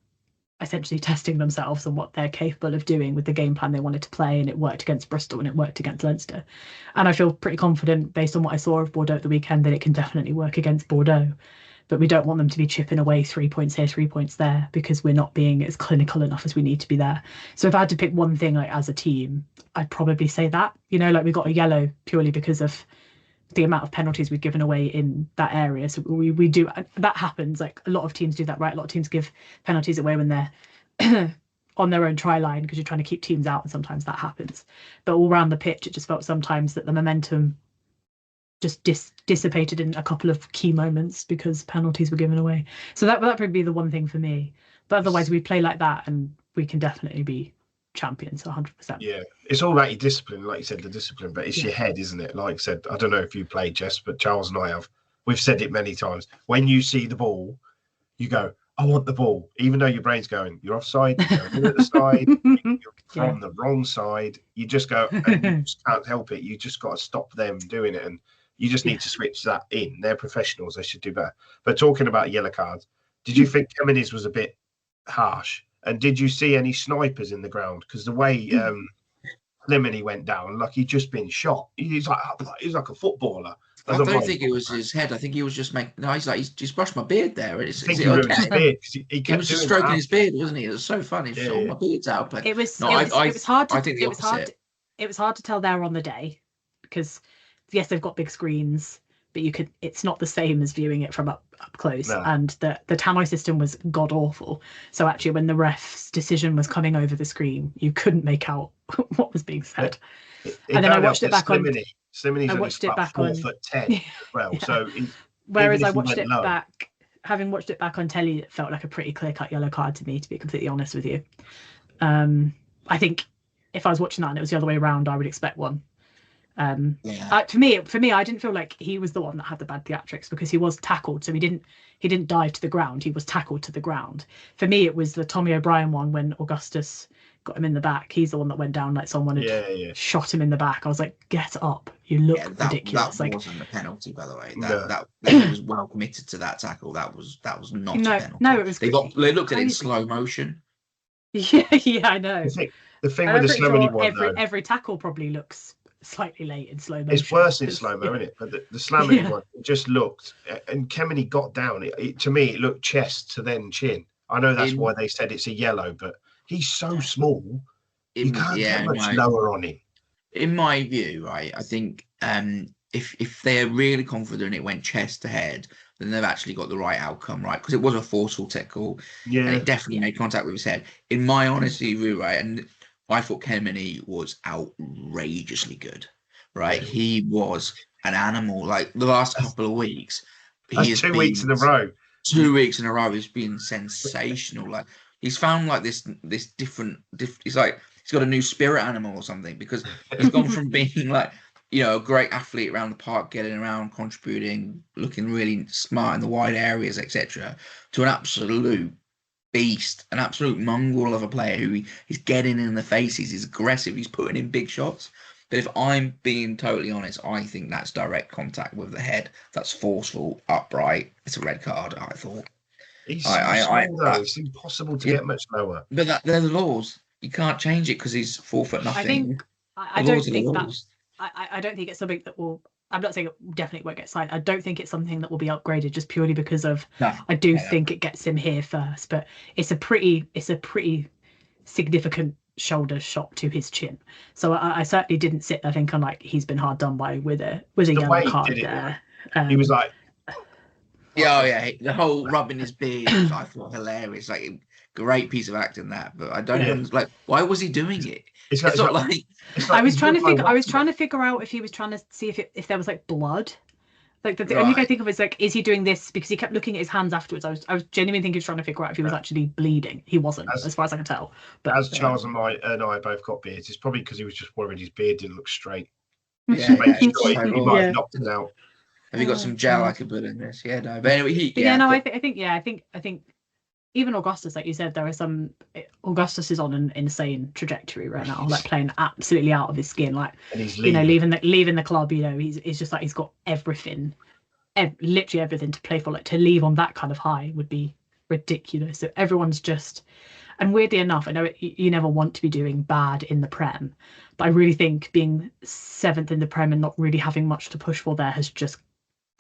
essentially testing themselves and what they're capable of doing with the game plan they wanted to play, and it worked against Bristol and it worked against Leinster. And I feel pretty confident, based on what I saw of Bordeaux at the weekend, that it can definitely work against Bordeaux. But we don't want them to be chipping away 3 points here, 3 points there, because we're not being as clinical enough as we need to be there. So if I had to pick one thing, like, as a team, I'd probably say that, like, we got a yellow purely because of the amount of penalties we've given away in that area. So we do, that happens. Like, a lot of teams do that, right? A lot of teams give penalties away when they're on their own try line because you're trying to keep teams out, and sometimes that happens. But all around the pitch, it just felt sometimes that the momentum just dissipated in a couple of key moments because penalties were given away. So that would probably be the one thing for me. But otherwise, we play like that and we can definitely be champions 100%. Yeah, it's all about your discipline, like you said, the discipline, but it's your head, isn't it? Like I said, I don't know if you played, Jess, but Charles and I have. We've said it many times. When you see the ball, you go, I want the ball, even though your brain's going, you're offside, you're at the side, you're from the wrong side. You just go, and you just can't help it. You just got to stop them doing it, and you just need to switch that in. They're professionals; they should do better. But talking about yellow cards, did you think Keminis was a bit harsh? And did you see any snipers in the ground? Because the way Lemony went down, like he'd just been shot. He's like a footballer. I don't think it was his head. I think he was just making. No, he's just brushed my beard there. I Is think it he ruined okay? his beard because he He kept was just doing stroking that. his beard, wasn't he? It was so funny. Yeah, Oh, yeah. my beard's out, but It was no, it was hard to I think the it was hard opposite. it was hard to tell there on the day because yes, they've got big screens, but it's not the same as viewing it from up close. No. And the tannoy system was god awful. So actually when the ref's decision was coming over the screen, you couldn't make out what was being said. And then I watched it back on Slimini's I only watched it about back 4'10" as well. Yeah. So whereas even I if he watched went it low- back, having watched it back on telly, it felt like a pretty clear-cut yellow card to me, to be completely honest with you. I think if I was watching that and it was the other way around, I would expect one. For me, I didn't feel like he was the one that had the bad theatrics because he was tackled, so he didn't dive to the ground. He was tackled to the ground. For me, it was the Tommy O'Brien one when Augustus got him in the back. He's the one that went down like someone had shot him in the back. I was like, get up, you look ridiculous. That wasn't a penalty, by the way. That he was well committed to that tackle. That was not a penalty. No, it was. They looked at it in slow motion. Yeah, I know. The thing with the Slimini one, every tackle probably looks slightly late in slow motion. It's worse in slow mo, isn't it? But the Slimini one, it just looked, and Kemeny got down. To me, it looked chest to then chin. I know that's why they said it's a yellow, but he's so small, you can't get much lower on him. In my view, right, I think if they're really confident it went chest to head, then they've actually got the right outcome, right? Because it was a forceful tackle, and it definitely made contact with his head. In my honesty view, right, and I thought Kemeny was outrageously good, right? He was an animal. Like the last couple of weeks, That's 2 weeks in a row. 2 weeks in a row, he's been sensational. Like he's found like this different. He's like he's got a new spirit animal or something because he's gone from being like a great athlete around the park, getting around, contributing, looking really smart in the wide areas, etc., to an absolute beast, an absolute mongrel of a player who he's getting in the faces, he's aggressive, he's putting in big shots. But if I'm being totally honest, I think that's direct contact with the head. That's forceful, upright. It's a red card, I thought. It's impossible to get much lower. But they're the laws. You can't change it because he's 4 foot nothing. I don't think it's something that will. I'm not saying it definitely won't get signed. I don't think it's something that will be upgraded just purely because of. I do think it gets him here first, but it's a pretty significant shoulder shot to his chin. So I certainly didn't sit there thinking like he's been hard done by with a yellow card there. He was like, the whole rubbing his beard was, I thought, hilarious. Like great piece of acting that, but I don't like why was he doing it? It's not like I was trying to figure out if he was trying to see if there was like blood. Like the only thing I think of is like, is he doing this because he kept looking at his hands afterwards? I was genuinely thinking he was trying to figure out if he was actually bleeding. He wasn't, as far as I can tell. But as Charles and I both got beards, it's probably because he was just worried his beard didn't look straight. Yeah, he might have knocked it out. Have you got some gel I could put in this? Yeah, no. But anyway, I think even Augustus, like you said, there are some. Augustus is on an insane trajectory right now, like playing absolutely out of his skin. Like, and he's leaving the club. He's just like he's got everything, literally everything to play for. Like to leave on that kind of high would be ridiculous. So everyone's just, and weirdly enough, I know you never want to be doing bad in the Prem, but I really think being 7th in the Prem and not really having much to push for there has just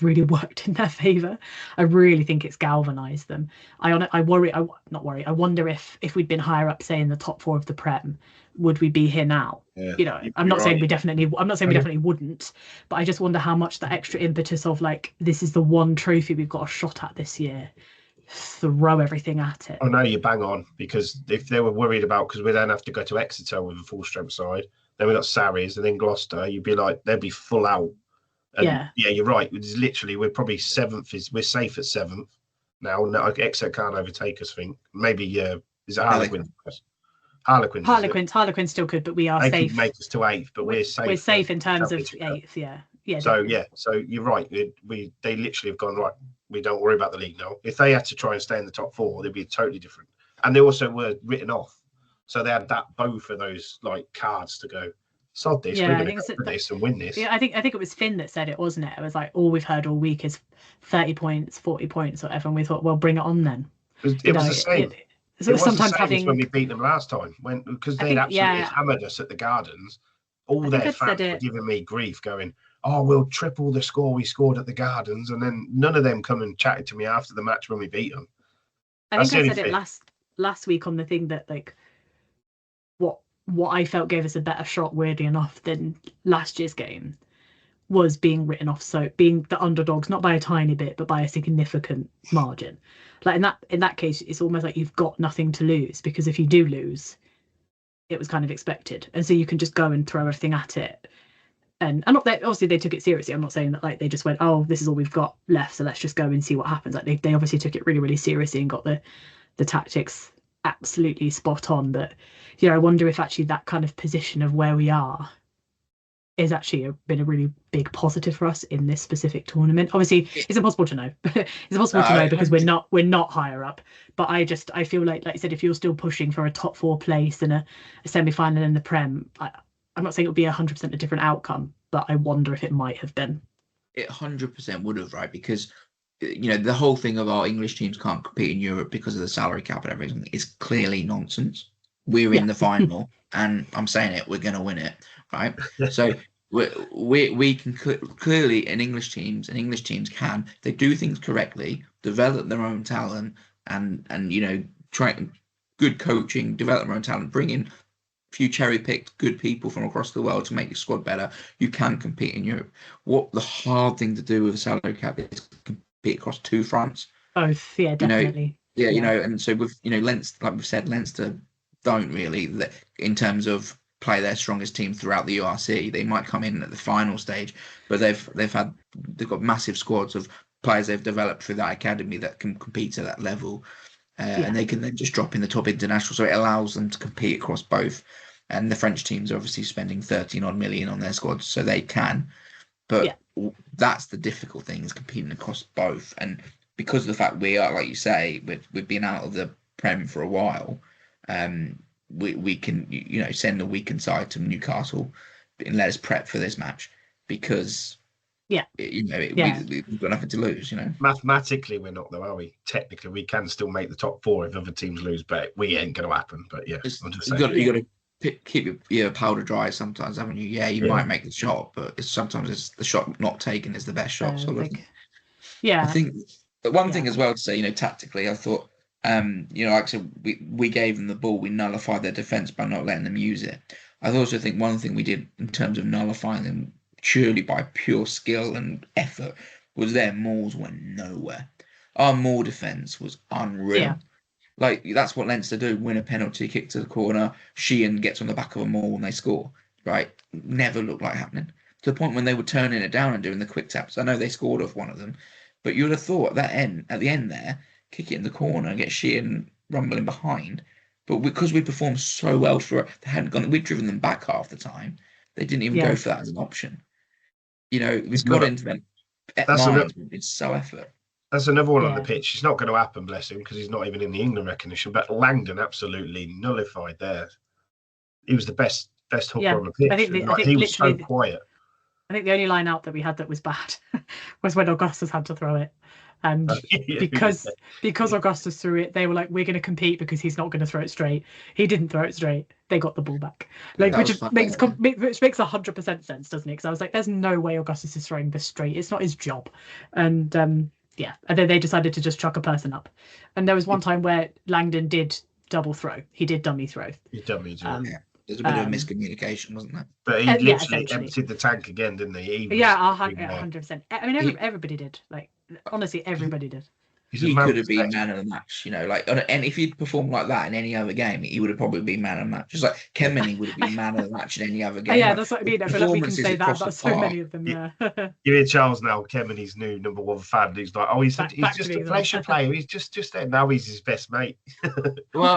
really worked in their favour. I really think it's galvanised them. I wonder if we'd been higher up, say in the top 4 of the Prem, would we be here now? Yeah, I'm not saying we definitely wouldn't, but I just wonder how much the extra impetus of like, this is the one trophy we've got a shot at this year, throw everything at it. Oh no, you bang on, because if they were worried about, because we then have to go to Exeter with a full strength side, then we got Sarries and then Gloucester, you'd be like, they'd be full out. And you're right. It's literally, we're probably 7th. We're safe at 7th now. No, Exeter can't overtake us. I think maybe is it Harlequin? Harlequin still could, but we are safe. They could make us to 8th, but we're safe. We're safe in terms of 8th. Yeah. So you're right. They literally have gone right. We don't worry about the league now. If they had to try and stay in the top 4, they'd be totally different. And they also were written off, so they had that both of those like cards to go. Sod this, we're going to go for this and win this. Yeah, I think it was Finn that said it, wasn't it? It was like, all we've heard all week is 30 points, 40 points, whatever. And we thought, well, bring it on then. It was the same. It was sometimes the same as when we beat them last time, because they'd absolutely hammered us at the Gardens. All their fans were giving me grief, going, oh, we'll triple the score we scored at the Gardens, and then none of them come and chatted to me after the match when we beat them. I think I said it last week on the thing that like what I felt gave us a better shot, weirdly enough, than last year's game was being written off, so being the underdogs, not by a tiny bit, but by a significant margin. Like in that case, it's almost like you've got nothing to lose, because if you do lose, it was kind of expected, and so you can just go and throw everything at it. And not that obviously they took it seriously. I'm not saying that like they just went, oh, this is all we've got left, so let's just go and see what happens. Like they obviously took it really, really seriously and got the tactics absolutely spot on. But I wonder if actually that kind of position of where we are is actually been a really big positive for us in this specific tournament. Obviously, it's impossible to know. It's impossible to know because we're not higher up. But I feel like you said, if you're still pushing for a top 4 place and a semi-final in the Prem, I'm not saying it would be 100% a different outcome, but I wonder if it might have been. It 100% would have, right? Because the whole thing of our English teams can't compete in Europe because of the salary cap and everything is clearly nonsense. We're in the final, and I'm saying it, we're going to win it, right? So we can clearly, English teams can, they do things correctly, develop their own talent, and try good coaching, develop their own talent, bring in a few cherry-picked good people from across the world to make your squad better. You can compete in Europe. What the hard thing to do with a salary cap is compete across 2 fronts. Both, yeah, definitely. And so with Leinster, like we've said, Leinster don't really, in terms of play their strongest team throughout the URC. They might come in at the final stage, but they've got massive squads of players they've developed through that academy that can compete at that level, and they can then just drop in the top international. So it allows them to compete across both. And the French teams are obviously spending 13 odd million on their squads, so they can. But that's the difficult thing, is competing across both. And because of the fact we are, like you say, we've been out of the Prem for a while. We can send a weakened side to Newcastle and let us prep for this match, because we've got nothing to lose. Mathematically we're not, though, are we? Technically we can still make the top 4 if other teams lose, but we ain't going to happen. But I'm just saying, you got to keep your powder dry sometimes, haven't you? You might make the shot, but sometimes it's the shot not taken is the best shot. I think one thing as well to say, tactically, I thought, like I said, we gave them the ball, we nullified their defence by not letting them use it. I also think one thing we did in terms of nullifying them, purely by pure skill and effort, was their mauls went nowhere. Our maul defence was unreal. Yeah. Like, that's what Leinster do, win a penalty, kick to the corner, Sheehan gets on the back of a maul and they score, right? Never looked like happening. To the point when they were turning it down and doing the quick taps. I know they scored off one of them, but you would have thought at the end there, kick it in the corner and get Sheehan rumbling behind. But because we performed so well for it, they hadn't gone, we'd driven them back half the time. They didn't even go for that as an option. We've got into them. It's so effort. That's another one on the pitch. It's not going to happen, bless him, because he's not even in the England recognition. But Langdon absolutely nullified there. He was the best hooker on the pitch. I think he was so quiet. I think the only line out that we had that was bad was when Augustus had to throw it. And because Augustus threw it, they were like, we're going to compete because he's not going to throw it straight. He didn't throw it straight. They got the ball back. Which makes 100% sense, doesn't it? Because I was like, there's no way Augustus is throwing this straight. It's not his job. And and then they decided to just chuck a person up. And there was one time where Langdon did double throw. He did dummy throw. He dummy throw. There's a bit of miscommunication, wasn't there? But he literally emptied the tank again, didn't he? 100%. I mean, everybody did. Like, honestly, everybody did. He could have been man of the match, and if he'd performed like that in any other game, he would have probably been man of the match. Just like Kemeny would have been man of the match in any other game. That's what I mean. I feel like we can say that about so many of them. You hear Charles now, Kemeny's new number 1 fan. He's like, he's just a pleasure player. He's just there now. He's his best mate. Well,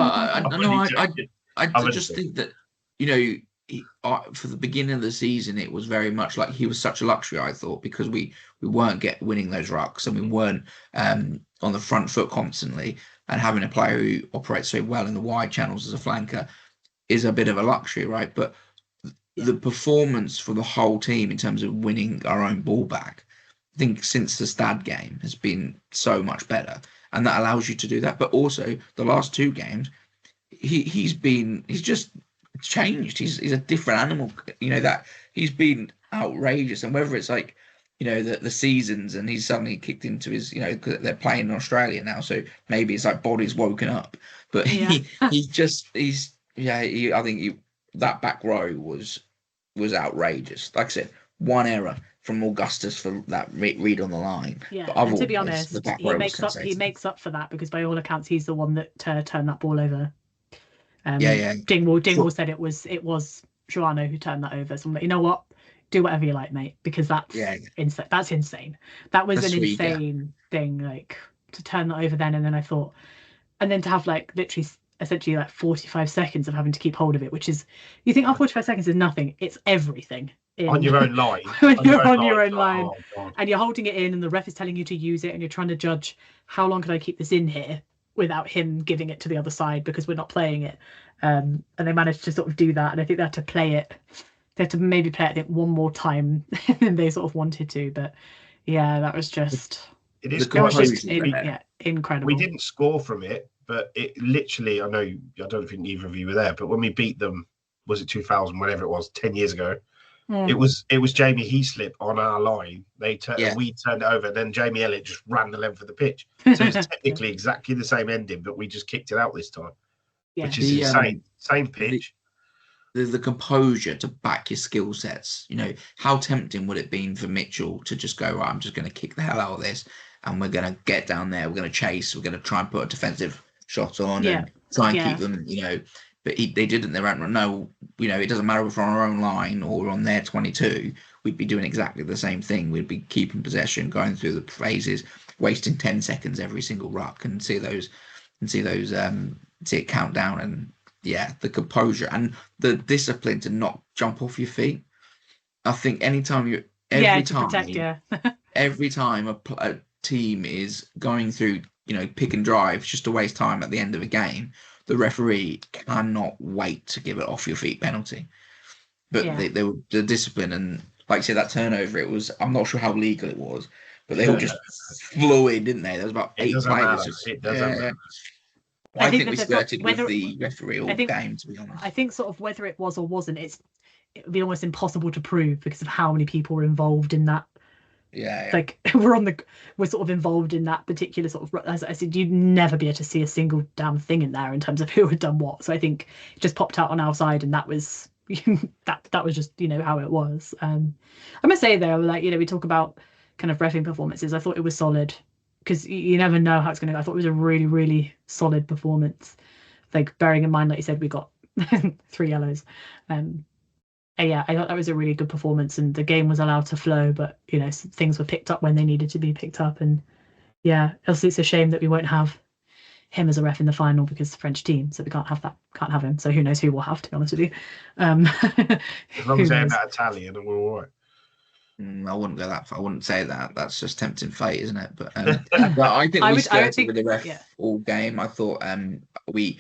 I just think that for the beginning of the season, it was very much like he was such a luxury, I thought, because we weren't winning those rucks, and we weren't on the front foot constantly, and having a player who operates so well in the wide channels as a flanker is a bit of a luxury, right? But the performance for the whole team in terms of winning our own ball back, I think since the Stad game, has been so much better, and that allows you to do that. But also the last 2 games, he's just changed. He's a different animal. That he's been outrageous. And whether it's like, the seasons and he's suddenly kicked into his, 'cause they're playing in Australia now, so maybe it's like body's woken up. But Yeah. I think that back row was outrageous. Like I said, one error from Augustus for that read on the line. Yeah, But and to be otherwise, the honest, back he row was makes up sensational. for that because by all accounts he's the one that turned that ball over. Yeah. Dingwall said it was Joano who turned that over. So I'm like, you know what? Do whatever you like, mate, because that's insane. That's insane. That was That's an what you get. insane thing, like to turn that over then. And then I thought, and then to have like literally essentially like 45 seconds of having to keep hold of it, which is, you think, 45 seconds is nothing. It's everything. On your own line. When you're on your own line, oh, God. and you're holding it in and the ref is telling you to use it and you're trying to judge how long can I keep this in here without him giving it to the other side because we're not playing it. And they managed to sort of do that. And I think they had to play it. They had to maybe play it, I think, one more time than they sort of wanted to. But yeah, that was just... It is incredible. We didn't score from it, but it literally, I don't think either of you were there, but when we beat them, was it 2000, whatever it was, 10 years ago, it was Jamie Heaslip on our line. We turned it over, then Jamie Elliott just ran the length of the pitch. So it's technically exactly the same ending, but we just kicked it out this time, which is insane. Same pitch. The composure to back your skill sets. How tempting would it have been for Mitchell to just go, right, I'm just going to kick the hell out of this and we're going to get down there, we're going to chase, we're going to try and put a defensive shot on and try and keep them, but they didn't. They went, no, it doesn't matter if we're on our own line or on their 22, we'd be doing exactly the same thing. We'd be keeping possession, going through the phases, wasting 10 seconds every single ruck and see it count down. And the composure and the discipline to not jump off your feet. I think every time a team is going through, pick and drives just to waste time at the end of a game, the referee cannot wait to give it off your feet penalty. But they were the discipline, and like I said, that turnover, I'm not sure how legal it was, but they all just flew in, didn't they? There was about 8 players. It doesn't matter. I think we skirted with the referee all game, to be honest. I think sort of whether it was or wasn't, it would be almost impossible to prove because of how many people were involved in that. Like we're sort of involved in that particular sort of, as I said, you'd never be able to see a single damn thing in there in terms of who had done what. So I think it just popped out on our side, and that was that was just how it was. I must say though, like we talk about kind of reffing performances. I thought it was solid because you never know how it's going to go. I thought it was a really, really solid performance. Like bearing in mind, like you said, we got 3 yellows. I thought that was a really good performance, and the game was allowed to flow, but things were picked up when they needed to be picked up. And obviously it's a shame that we won't have him as a ref in the final because the French team, so we can't have him. So who knows who we'll have, to be honest with you. As long as they're not Italian, and we're all right. I wouldn't go that far. I wouldn't say that. That's just tempting fate, isn't it? But I think we skirted with the ref all game. I thought we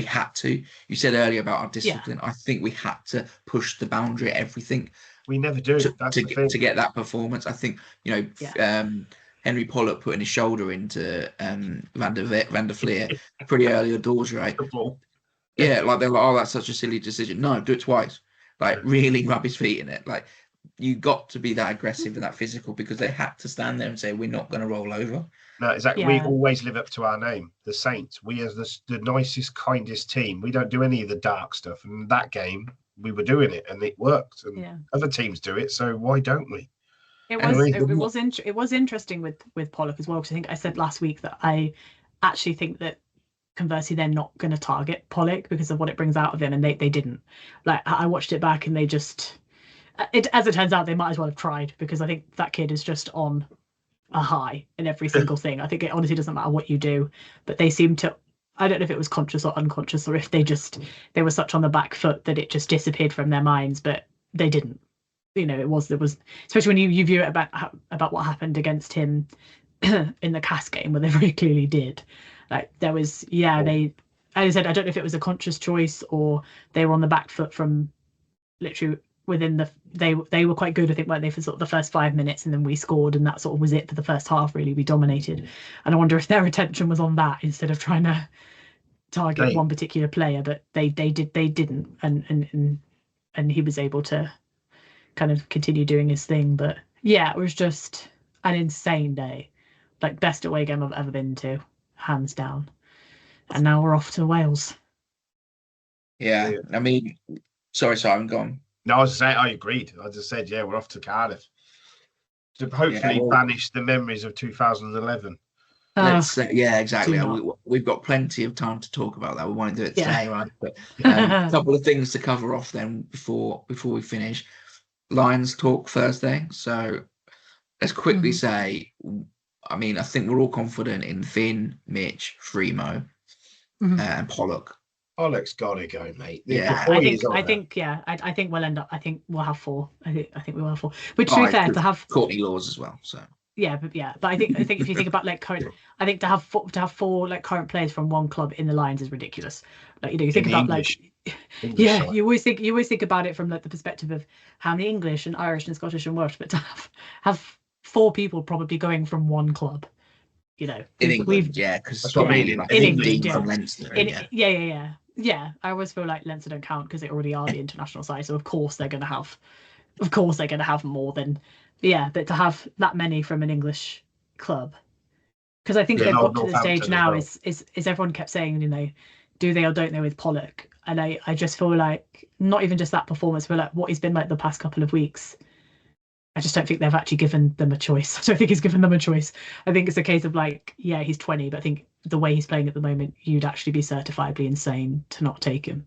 had to. You said earlier about our discipline. I think we had to push the boundary at everything. We never do. To get that performance. I think Henry Pollock putting his shoulder into Van der Vlier pretty early doors, right? Yeah, like they're like, oh, that's such a silly decision. No, do it twice. Like really rub his feet in it. Like you got to be that aggressive and that physical because they had to stand there and say, we're not going to roll over. No, exactly. We always live up to our name, the Saints. We are the nicest, kindest team. We don't do any of the dark stuff. And that game, we were doing it and it worked. And other teams do it, so why don't we? It was interesting with Pollock as well, because I think I said last week that I actually think that conversely they're not going to target Pollock because of what it brings out of him, and they didn't. Like I watched it back and they just... as it turns out, they might as well have tried because I think that kid is just on a high in every single thing. I think it honestly doesn't matter what you do, but they seem to, I don't know if it was conscious or unconscious or if they were such on the back foot that it just disappeared from their minds, but they didn't. There was, especially when you view it about what happened against him in the CAS game where they very clearly did. Like there was, they, as I said, I don't know if it was a conscious choice or they were on the back foot from literally within they were quite good, I think, weren't they, for sort of the first 5 minutes, and then we scored, and that sort of was it for the first half. Really, we dominated, and I wonder if their attention was on that instead of trying to target one particular player. But they didn't, and he was able to kind of continue doing his thing. But yeah, it was just an insane day. Like, best away game I've ever been to, hands down. And now we're off to Wales. Yeah, I mean, sorry, Simon, go on. No, I was saying I agreed. I just said, yeah, we're off to Cardiff to hopefully banish the memories of 2011. Yeah, exactly. We've got plenty of time to talk about that. We want to do it today, right? But a couple of things to cover off then before we finish. Lions talk Thursday. So let's quickly say, I mean, I think we're all confident in Finn, Mitch, Fremo, and Pollock. Pollock's got to go, mate. Yeah, I think we'll end up. I think we'll have 4. I think we will have 4. But to be fair, to have Courtney Laws as well. So but I think if you think about like current, I think to have 4 like current players from one club in the Lions is ridiculous. Like, you think about English side. you always think about it from like the perspective of how many English and Irish and Scottish and Welsh, but to have 4 people probably going from one club. In England, because really in England, from Leinster, I always feel like Leinster don't count because they already are the international side, so of course they're going to have more than, but to have that many from an English club, because I think they've got to the stage now is everyone kept saying, do they or don't they with Pollock, and I just feel like not even just that performance, but like what he's been like the past couple of weeks. I just don't think they've actually given them a choice. I don't think he's given them a choice. I think it's a case of like, he's 20, but I think the way he's playing at the moment, you'd actually be certifiably insane to not take him.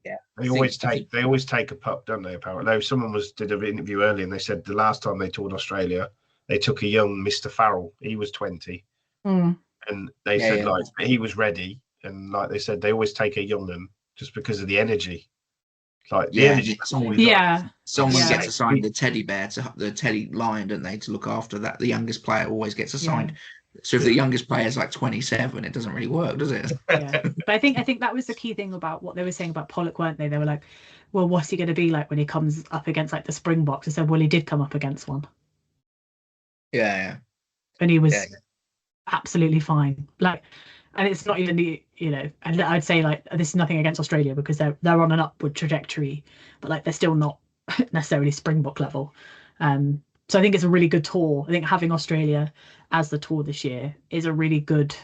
Yeah, they always take a pup, don't they? Apparently, someone did an interview earlier, and they said the last time they toured Australia, they took a young Mr. Farrell. He was 20, and they said like he was ready, and like they said they always take a young one just because of the energy. Like the energy, someone gets assigned the teddy bear to the teddy lion, don't they, to look after that. The youngest player always gets assigned. So if the youngest player is like 27, it doesn't really work, does it? But I think that was the key thing about what they were saying about Pollock, weren't they? They were like, well, what's he going to be like when he comes up against like the Springboks? I said, well, he did come up against one. Yeah. And he was absolutely fine. Like, and it's not even and I'd say like this is nothing against Australia because they're on an upward trajectory, but like they're still not necessarily Springbok level. So I think it's a really good tour. I think having Australia as the tour this year is a really good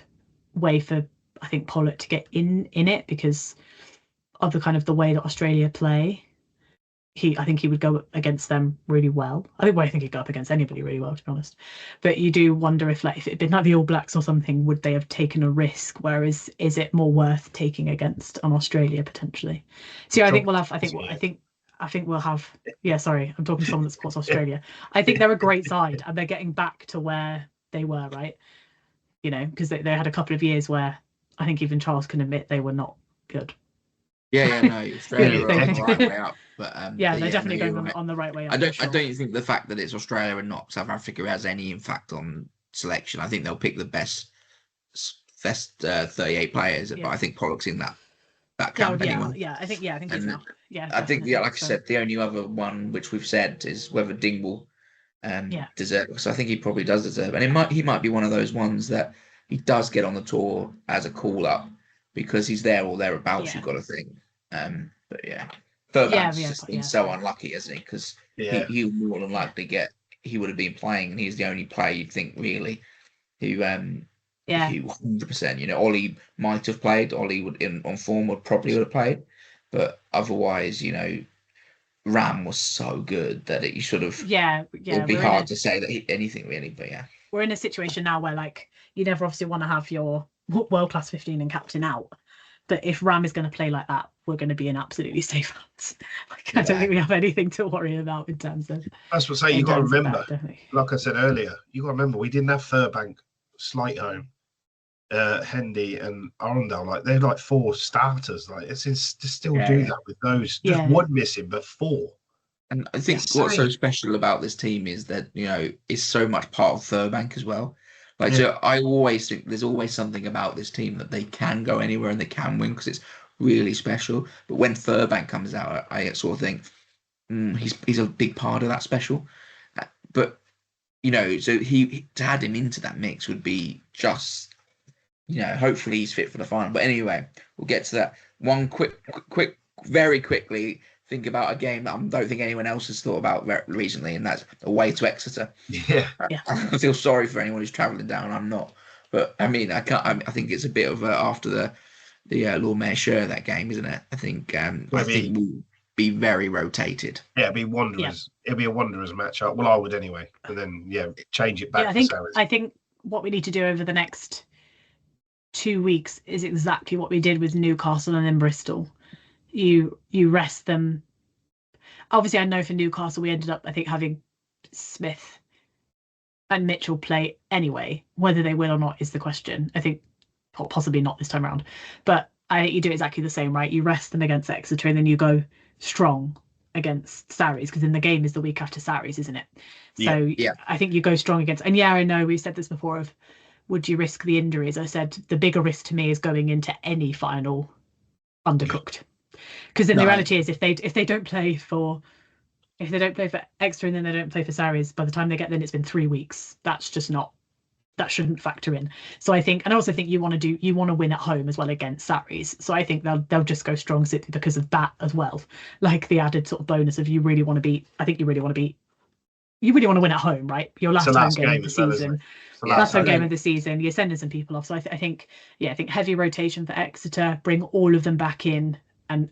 way for, I think, Pollock to get in it because of the kind of the way that Australia play. I think he would go against them really well. I think he'd go up against anybody really well, to be honest. But you do wonder if it had been like the All Blacks or something, would they have taken a risk? Whereas, is it more worth taking against an Australia potentially? So I think we'll have. I think we'll have. Yeah, sorry, I'm talking to someone that supports Australia. I think they're a great side, and they're getting back to where they were, right? Because they had a couple of years where I think even Charles can admit they were not good. Australia are on the right way up. But they're definitely going on the right way up. I don't think the fact that it's Australia and not South Africa has any impact on selection. I think they'll pick the best 38 players, but I think Pollock's in that camp anyway. I think he's now. I think like I said, the only other one which we've said is whether Dingwall deserves. So I think he probably does deserve, and he might be one of those ones that he does get on the tour as a call up because he's there or thereabouts. You've got to think. But Furbank's just been so unlucky, hasn't he? Because he would more than likely he would have been playing, and he's the only player you'd think really who 100%. Ollie might have played. Ollie would on form would have played, but otherwise, Ram was so good that you sort of it'd be hard to say that anything really. But we're in a situation now where like you never obviously want to have your world class 15 and captain out. But if Ram is going to play like that, we're going to be in absolutely safe hands. I don't think we have anything to worry about in terms of. That's what I say. You got to remember, like I said earlier, you got to remember we didn't have Furbank, Slightholme, Hendy, and Arundel. Like they're like 4 starters. Like it's to still do that with those. Just one missing, but 4. And I think what's so special about this team is that it's so much part of Furbank as well. So I always think there's always something about this team that they can go anywhere and they can win because it's really special. But when Furbank comes out, I sort of think he's a big part of that special. But so to add him into that mix would be just hopefully he's fit for the final. But anyway, we'll get to that. One quick, very quickly. think about a game that I don't think anyone else has thought about recently, and that's away to Exeter. Yeah. I feel sorry for anyone who's travelling down. I'm not, but I mean, I can't. I think it's a bit of after the Lord Mayor Shire, that game, isn't it? I think we'll be very rotated. Yeah, it'd be Wanderers. Yeah. It'd be a Wanderers matchup. Well, I would anyway. But then, change it back. Yeah, I think what we need to do over the next 2 weeks is exactly what we did with Newcastle and then Bristol. You rest them. Obviously, I know for Newcastle we ended up, I think, having Smith and Mitchell play anyway. Whether they will or not is the question. I think possibly not this time around, but you do exactly the same, right? You rest them against Exeter and then you go strong against Sarries, because then the game is the week after Sarries, isn't it? So I think you go strong against, and I know we've said this before of would you risk the injuries? I said the bigger risk to me is going into any final undercooked, because then the reality is if they don't play for Exeter and then they don't play for Sarries, by the time they get then it's been 3 weeks. That's just not, that shouldn't factor in. So I think, and I also think you want to win at home as well against Sarries. So I think they'll just go strong simply because of that as well. Like the added sort of bonus of you really want to win at home, right? Your last home game of the season. Last home game of the season. You're sending some people off. So I think heavy rotation for Exeter, bring all of them back in and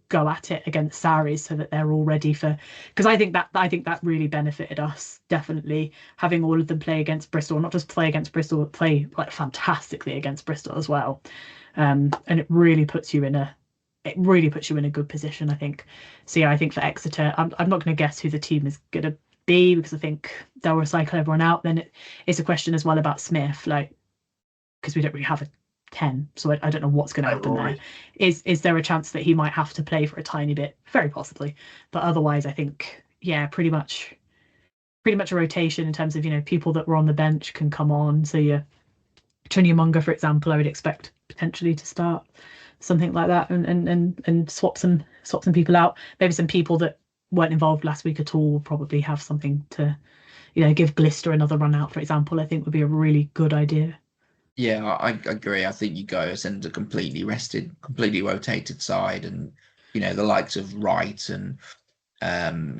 go at it against Sarries so that they're all ready for, because I think that really benefited us, definitely, having all of them play against Bristol, not just play against Bristol, but play like fantastically against Bristol as well. And it really puts you in a good position, I think. So I think for Exeter, I'm not going to guess who the team is going to be, because I think they'll recycle everyone out. Then it's a question as well about Smith, like, because we don't really have a 10, so I don't know what's going to happen there. Is there a chance that he might have to play for a tiny bit? Very possibly, but otherwise I think pretty much a rotation in terms of people that were on the bench can come on. So Munga, for example, I would expect potentially to start, something like that, and swap some people out. Maybe some people that weren't involved last week at all will probably have something to give Glister another run out, for example. I think would be a really good idea. Yeah, I agree. I think you go send a completely rested, completely rotated side, and the likes of Wright and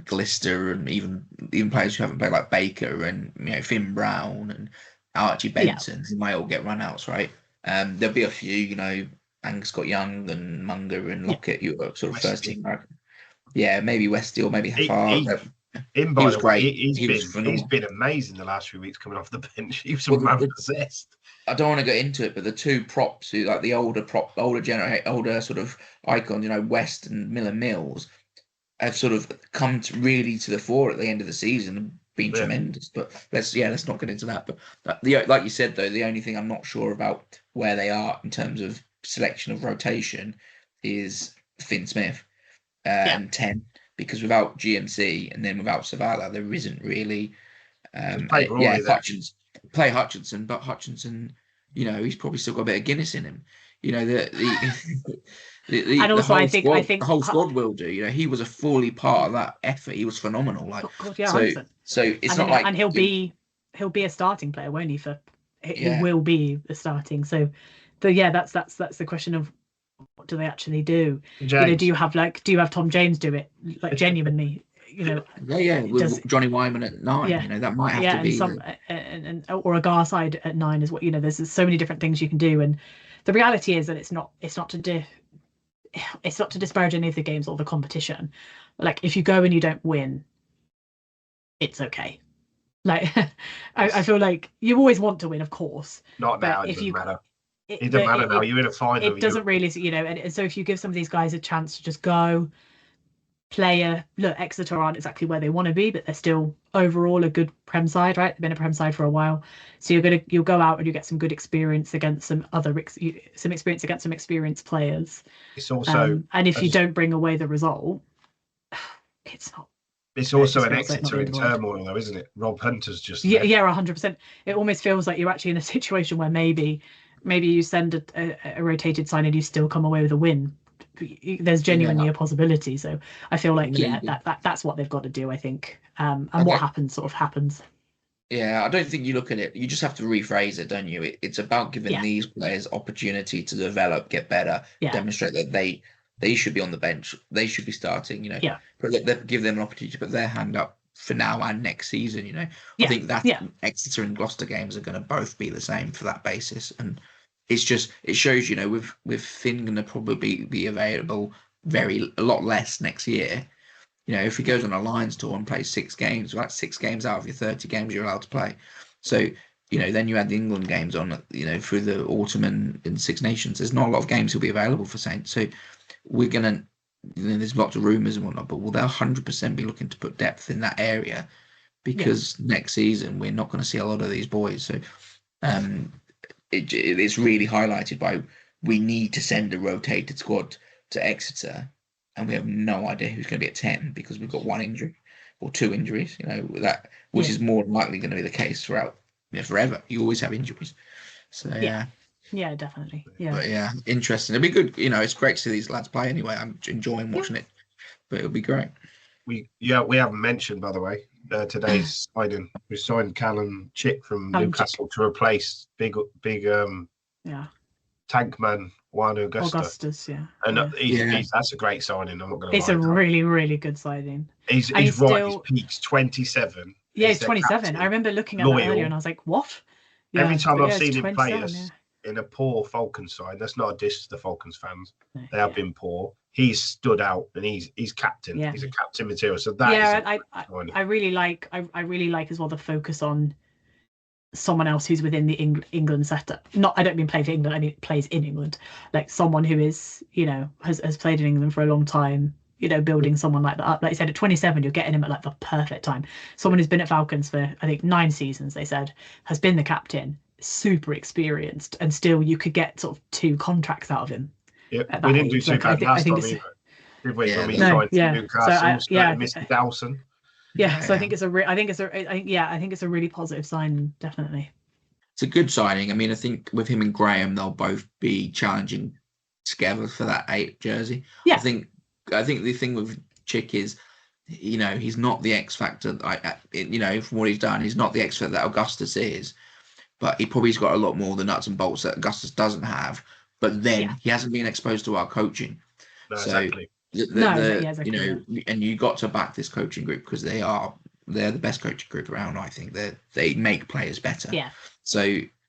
Glister, and even players who haven't played like Baker and Finn Brown and Archie Benson, who might all get runouts, right? There'll be a few, Angus Scott Young and Munger and Lockett, you sort of first team. Yeah, maybe Westhill, maybe Hafar. He was great. He's been amazing the last few weeks coming off the bench. He was possessed. I don't want to get into it, but the two props who like the older sort of icons, West and Miller Mills, have sort of come to the fore at the end of the season and been tremendous. But let's not get into that. But like you said though, the only thing I'm not sure about where they are in terms of selection of rotation is Finn Smith and 10. Because without GMC and then without Savala, there isn't really. Play Hutchinson, but Hutchinson, he's probably still got a bit of Guinness in him. And also, I think the whole squad will do. He was a fully part of that effort. He was phenomenal. So it's not like, and he'll be a starting player, won't he? He will be a starting. So, that's the question of, what do they actually do? Do you have Tom James do it, like, genuinely? With Johnny Wyman at 9. That might have to be or a Garside at 9 is what there's so many different things you can do, and the reality is that it's not to disparage any of the games or the competition. Like, if you go and you don't win, it's okay. Like, I feel like you always want to win, of course. Not now. It doesn't matter. It doesn't matter now. You're in a final. It doesn't really, and so if you give some of these guys a chance to just go play look, Exeter aren't exactly where they want to be, but they're still overall a good Prem side, right? They've been a Prem side for a while, so you'll go out and you get some good experience against some experienced players. It's also and if you don't bring away the result, it's not. It's also an Exeter in turmoil, though, isn't it? Rob Hunter's just 100%. It almost feels like you're actually in a situation where maybe you send a rotated sign and you still come away with a win. There's genuinely a possibility. So I feel like that's what they've got to do, I think. And what happens sort of happens. Yeah, I don't think you look at it. You just have to rephrase it, don't you? It's about giving these players opportunity to develop, get better, demonstrate that they they should be on the bench. They should be starting. Yeah. Give them an opportunity to put their hand up for now and next season. I Yeah, think that yeah. Exeter and Gloucester games are going to both be the same for that basis, and it shows with Finn going to probably be available a lot less next year. If he goes on a Lions tour and plays 6 games, well, that's 6 games out of your 30 games you're allowed to play. So, then you add the England games on, through the autumn and Six Nations. There's not a lot of games he'll be available for Saints. So we're going to, there's lots of rumours and whatnot, but they'll 100% be looking to put depth in that area because next season we're not going to see a lot of these boys. So it's really highlighted by we need to send a rotated squad to Exeter, and we have no idea who's going to be at 10 because we've got 1 injury or 2 injuries, which is more than likely going to be the case throughout forever. You always have injuries. So yeah, definitely. Yeah, but yeah, interesting. It'll be good. It's great to see these lads play anyway. I'm enjoying watching it, but it'll be great. We haven't mentioned, by the way, today's signing. We signed Callum Chick from Newcastle to replace big tank man Juan Augustus, yeah. And that's a great signing. I'm not going to lie. It's a really, really good signing. He's right. Still, his peak's 27. Yeah, he's 27. I remember looking at that earlier and I was like, what? Yeah, every time I've seen him play us in a poor Falcons side, that's not a diss to the Falcons fans. They have been poor. He's stood out and he's captain. Yeah. He's a captain material. So that I really like as well the focus on someone else who's within the England setup. I don't mean play for England, I mean plays in England. Like someone who is, has played in England for a long time, building someone like that up. Like I said, at 27, you're getting him at like the perfect time. Someone who's been at Falcons for, I think, 9 seasons, they said, has been the captain, super experienced, and still you could get sort of 2 contracts out of him. Yeah, we didn't do too bad last time either. Did we? When we signed Newcastle, Mr. Dawson. Yeah, so I think it's a really positive sign, definitely. It's a good signing. I mean, I think with him and Graham, they'll both be challenging together for that 8 jersey. Yeah. I think the thing with Chick is, he's not the X factor. From what he's done, he's not the X factor that Augustus is, but he probably's got a lot more of the nuts and bolts that Augustus doesn't have. But then he hasn't been exposed to our coaching. No, exactly. Exactly. And you got to back this coaching group because they're the best coaching group around. I think they make players better. Yeah. So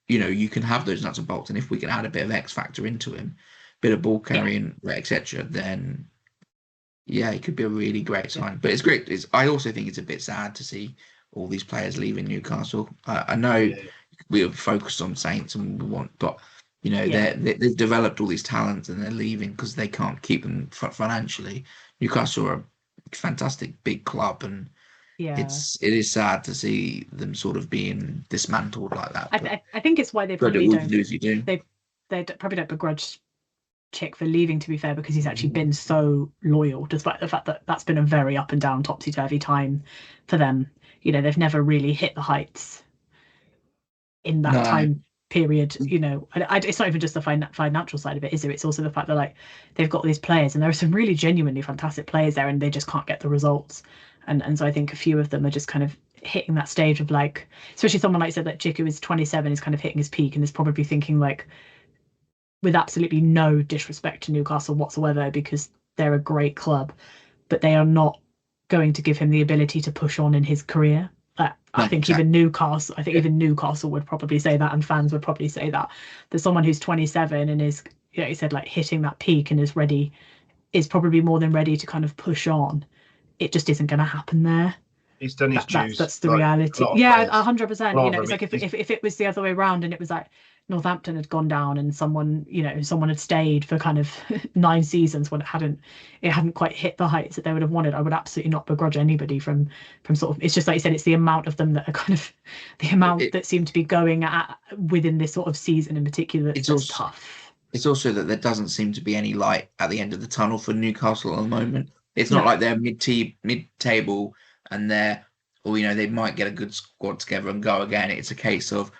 you can have those nuts and bolts, and if we can add a bit of X factor into him, bit of ball carrying, etc., then it could be a really great sign. But it's great. I also think it's a bit sad to see all these players leaving Newcastle. I know we are focused on Saints and we want, but. They've developed all these talents and they're leaving because they can't keep them financially. Newcastle are a fantastic big club, and it is sad to see them sort of being dismantled like that. I think it's why they probably don't. They probably don't begrudge Chick for leaving, to be fair, because he's actually been so loyal, despite the fact that that's been a very up and down, topsy turvy time for them. They've never really hit the heights in that time period. It's not even just the financial side of it, is it? It's also the fact that they've got these players, and there are some really genuinely fantastic players there, and they just can't get the results. And so I think a few of them are just kind of hitting that stage of especially someone like said that Chick, who is 27, is kind of hitting his peak and is probably thinking with absolutely no disrespect to Newcastle whatsoever, because they're a great club, but they are not going to give him the ability to push on in his career. I think even Newcastle would probably say that, and fans would probably say that someone who's 27 and is, he said, hitting that peak and is probably more than ready to kind of push on. It just isn't going to happen there. He's done his dues. That's the reality. Yeah, 100%. It's like if it was the other way around and it was Northampton had gone down and someone had stayed for kind of 9 seasons when it hadn't quite hit the heights that they would have wanted, I would absolutely not begrudge anybody from sort of, it's just like you said, it's the amount of them that are kind of the amount that seem to be going at within this sort of season in particular. It's also tough. It's also that there doesn't seem to be any light at the end of the tunnel for Newcastle at the moment. It's not like they're mid-table and they might get a good squad together and go again. It's a case of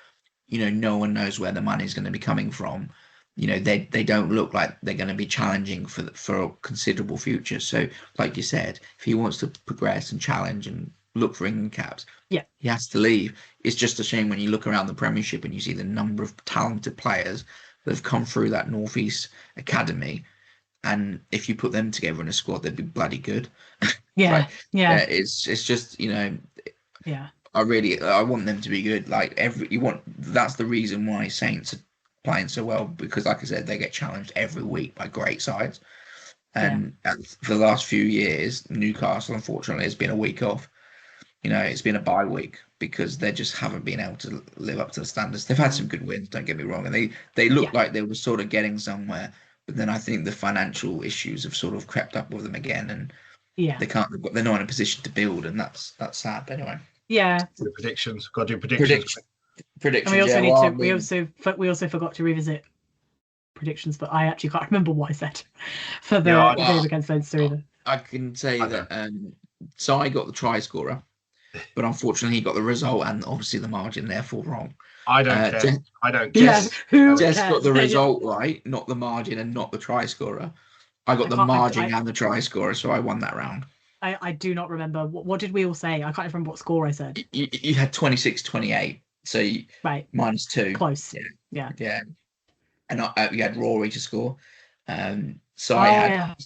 no one knows where the money's going to be coming from. They don't look like they're going to be challenging for a considerable future. So, like you said, if he wants to progress and challenge and look for England caps, he has to leave. It's just a shame when you look around the Premiership and you see the number of talented players that have come through that North East academy. and if you put them together in a squad, they'd be bloody good. Yeah, Like, yeah, it's just yeah, I want them to be good. Like that's the reason why Saints are playing so well, because like I said, they get challenged every week by great sides. And for the last few years, Newcastle unfortunately has been a week off. It's been a bye week because they just haven't been able to live up to the standards. They've had some good wins, don't get me wrong, and they look like they were sort of getting somewhere. But then I think the financial issues have sort of crept up with them again, and yeah, they're not in a position to build, and that's sad. But anyway, yeah. The predictions. Got to do predictions. Predictions. And we also yeah, need well, to. I mean, We also forgot to revisit predictions, but I actually can't remember what I said for the Yeah, game against Leinster either. I can say I that Sai got the try scorer, but unfortunately he got the result and obviously the margin, therefore wrong. I don't care. I don't care. Yeah, who Jess cares? got the result right, not the margin and not the try scorer. I got the margin and the try scorer, so I won that round. I do not remember. What did we all say? I can't remember what score I said. You had 26-28, so Right. -2. Close. Yeah. Yeah. And you had Rory to score. So I had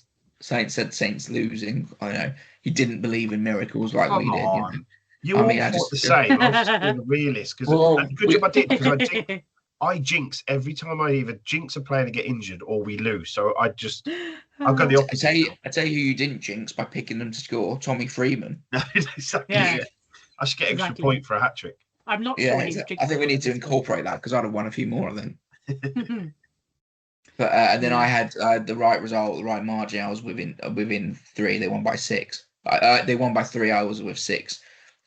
Saints losing. I know he didn't believe in miracles like we did. You all thought the same. I was just being a realist because good job I did, because I jinx every time I either jinx a player to get injured or we lose. So I've got the opposite. I tell you who you didn't jinx by picking them to score, Tommy Freeman. Exactly. Yeah. I should get extra point for a hat trick. I'm not sure he's I think we need to incorporate that because I'd have won a few more of them. But and then I had the right result, the right margin. I was within 3. They won by 6. They won by 3. I was with 6,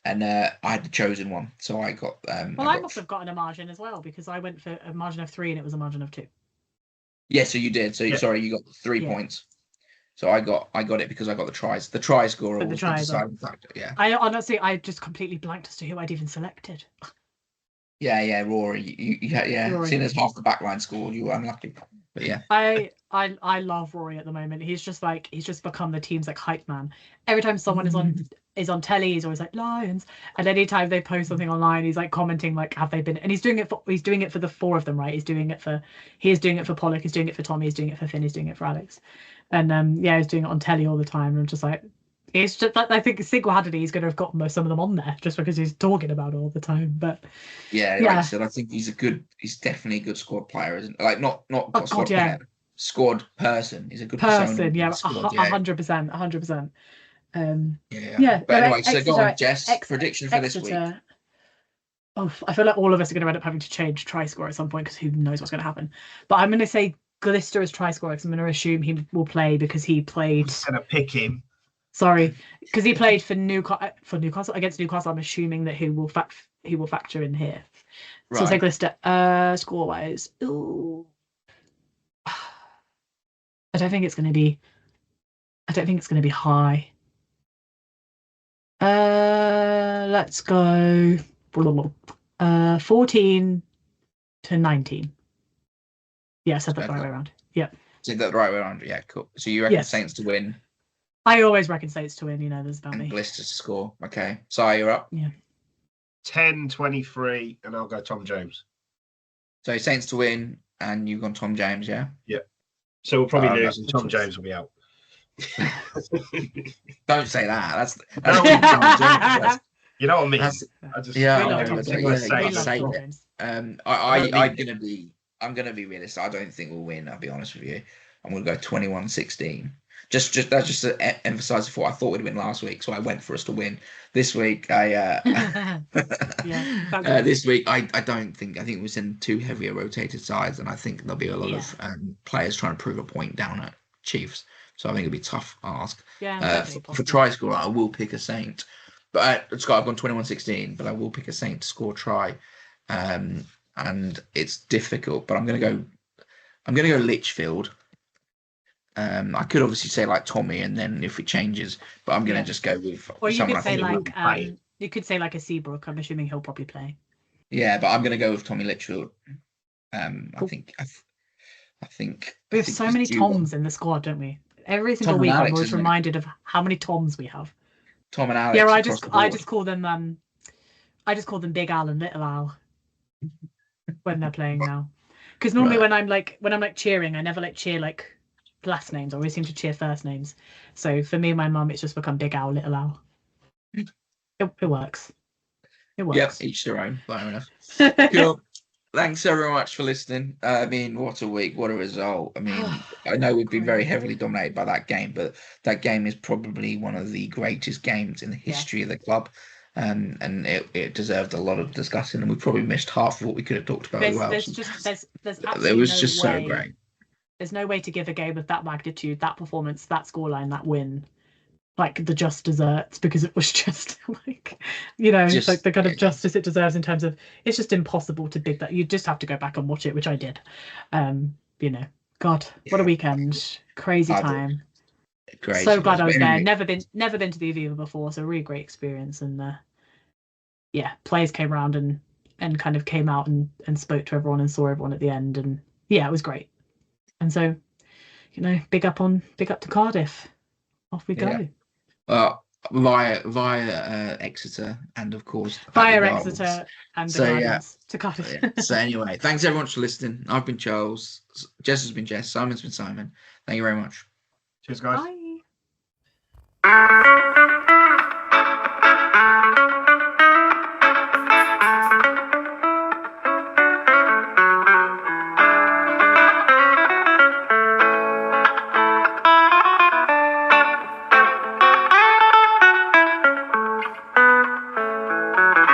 and I had the chosen one, so I got. I must have gotten a margin as well because I went for a margin of 3 and it was a margin of 2. Yeah, so you did. So sorry, you got 3 points. So I got it because I got the tries. The try scorer was the deciding factor. Yeah. I honestly, I just completely blanked as to who I'd even selected. Yeah, Rory. Rory. Seeing as half the backline scored, you were unlucky. But yeah. I love Rory at the moment. He's just become the team's like hype man. Every time someone is on telly, he's always like Lions. And anytime they post something online, he's like commenting like, have they been? And he's doing it for the 4 of them, right? He's doing it for Pollock, he's doing it for Tommy, he's doing it for Finn, he's doing it for Alex. And he's doing it on telly all the time. And I'm just like, it's just I think single-handedly he's going to have got some of them on there just because he's talking about it all the time. But like I said, I think he's definitely a good squad player, isn't like not squad player, squad person. He's a good person. Yeah, 100%. Yeah. But anyway, so go on, Jess. Prediction for this week. Oh, I feel like all of us are going to end up having to change try score at some point because who knows what's going to happen. But I'm going to say Glister as try scorer because I'm going to assume he will play because he played. I'm going to pick him. Sorry, because he played for Newcastle against Newcastle. I'm assuming that he will factor in here. Right. So I'll take Glister. Score wise, ooh. I don't think it's going to be high. Let's go 14 to 19. Yeah, I said that the right way around. Yeah. Said that the right way around. Yeah, cool. So you reckon Saints to win? I always reckon Saints to win. There's about me. And Blister to score. Okay. So you're up. Yeah. 10-23, and I'll go Tom James. So Saints to win, and you've gone Tom James, yeah? Yeah. So we'll probably lose, and Tom James will be out. Don't say that. That's you know what I mean. I'm gonna be realistic. I don't think we'll win. I'll be honest with you. I'm gonna go 21-16. Just to emphasize the thought. I thought we'd win last week, so I went for us to win. This week, this week I don't think. I think it was in 2 heavier rotated sides, and I think there'll be a lot of players trying to prove a point down at Chiefs. So I think it'll be a tough ask. For try scorer, I will pick a Saint. But I've gone 21-16, but I will pick a Saint to score try. And it's difficult, but I'm gonna go Litchfield. I could obviously say like Tommy, and then if it changes, but I'm gonna just go with. Or you could say you could say like a Seabrook. I'm assuming he'll probably play. Yeah, but I'm gonna go with Tommy Litchfield. I think we have so many Toms in the squad, don't we? Every single week, I'm always reminded of how many Toms we have. Tom and Alex. Yeah, I just call them Big Al and Little Al when they're playing now. Because normally when I'm like cheering, I never cheer like last names. I always seem to cheer first names. So for me and my mum, it's just become Big Owl, Little Owl. It works. It works. Yep, each their own. Fair enough. Cool. Thanks so very much for listening. I mean, what a week, what a result. I mean, I know we've been very heavily dominated by that game, but that game is probably one of the greatest games in the history of the club. And it deserved a lot of discussing, and we probably missed half of what we could have talked about as well. There's absolutely it was no just way, so great. There's no way to give a game of that magnitude, that performance, that scoreline, that win, like the just desserts, because it was just like, just, like the kind of justice it deserves in terms of, it's just impossible to big that. You just have to go back and watch it, which I did. God, what a weekend. Crazy time. Great. So glad I was there. Never been to the Aviva before, so really great experience. And players came around and kind of came out and spoke to everyone and saw everyone at the end, and it was great. And so, big up to Cardiff. Off we go. Via Exeter, and of course via Exeter and the Gardens to Cardiff. So anyway, thanks everyone for listening. I've been Charles. Jess has been Jess. Simon's been Simon. Thank you very much. Cheers, guys. Bye.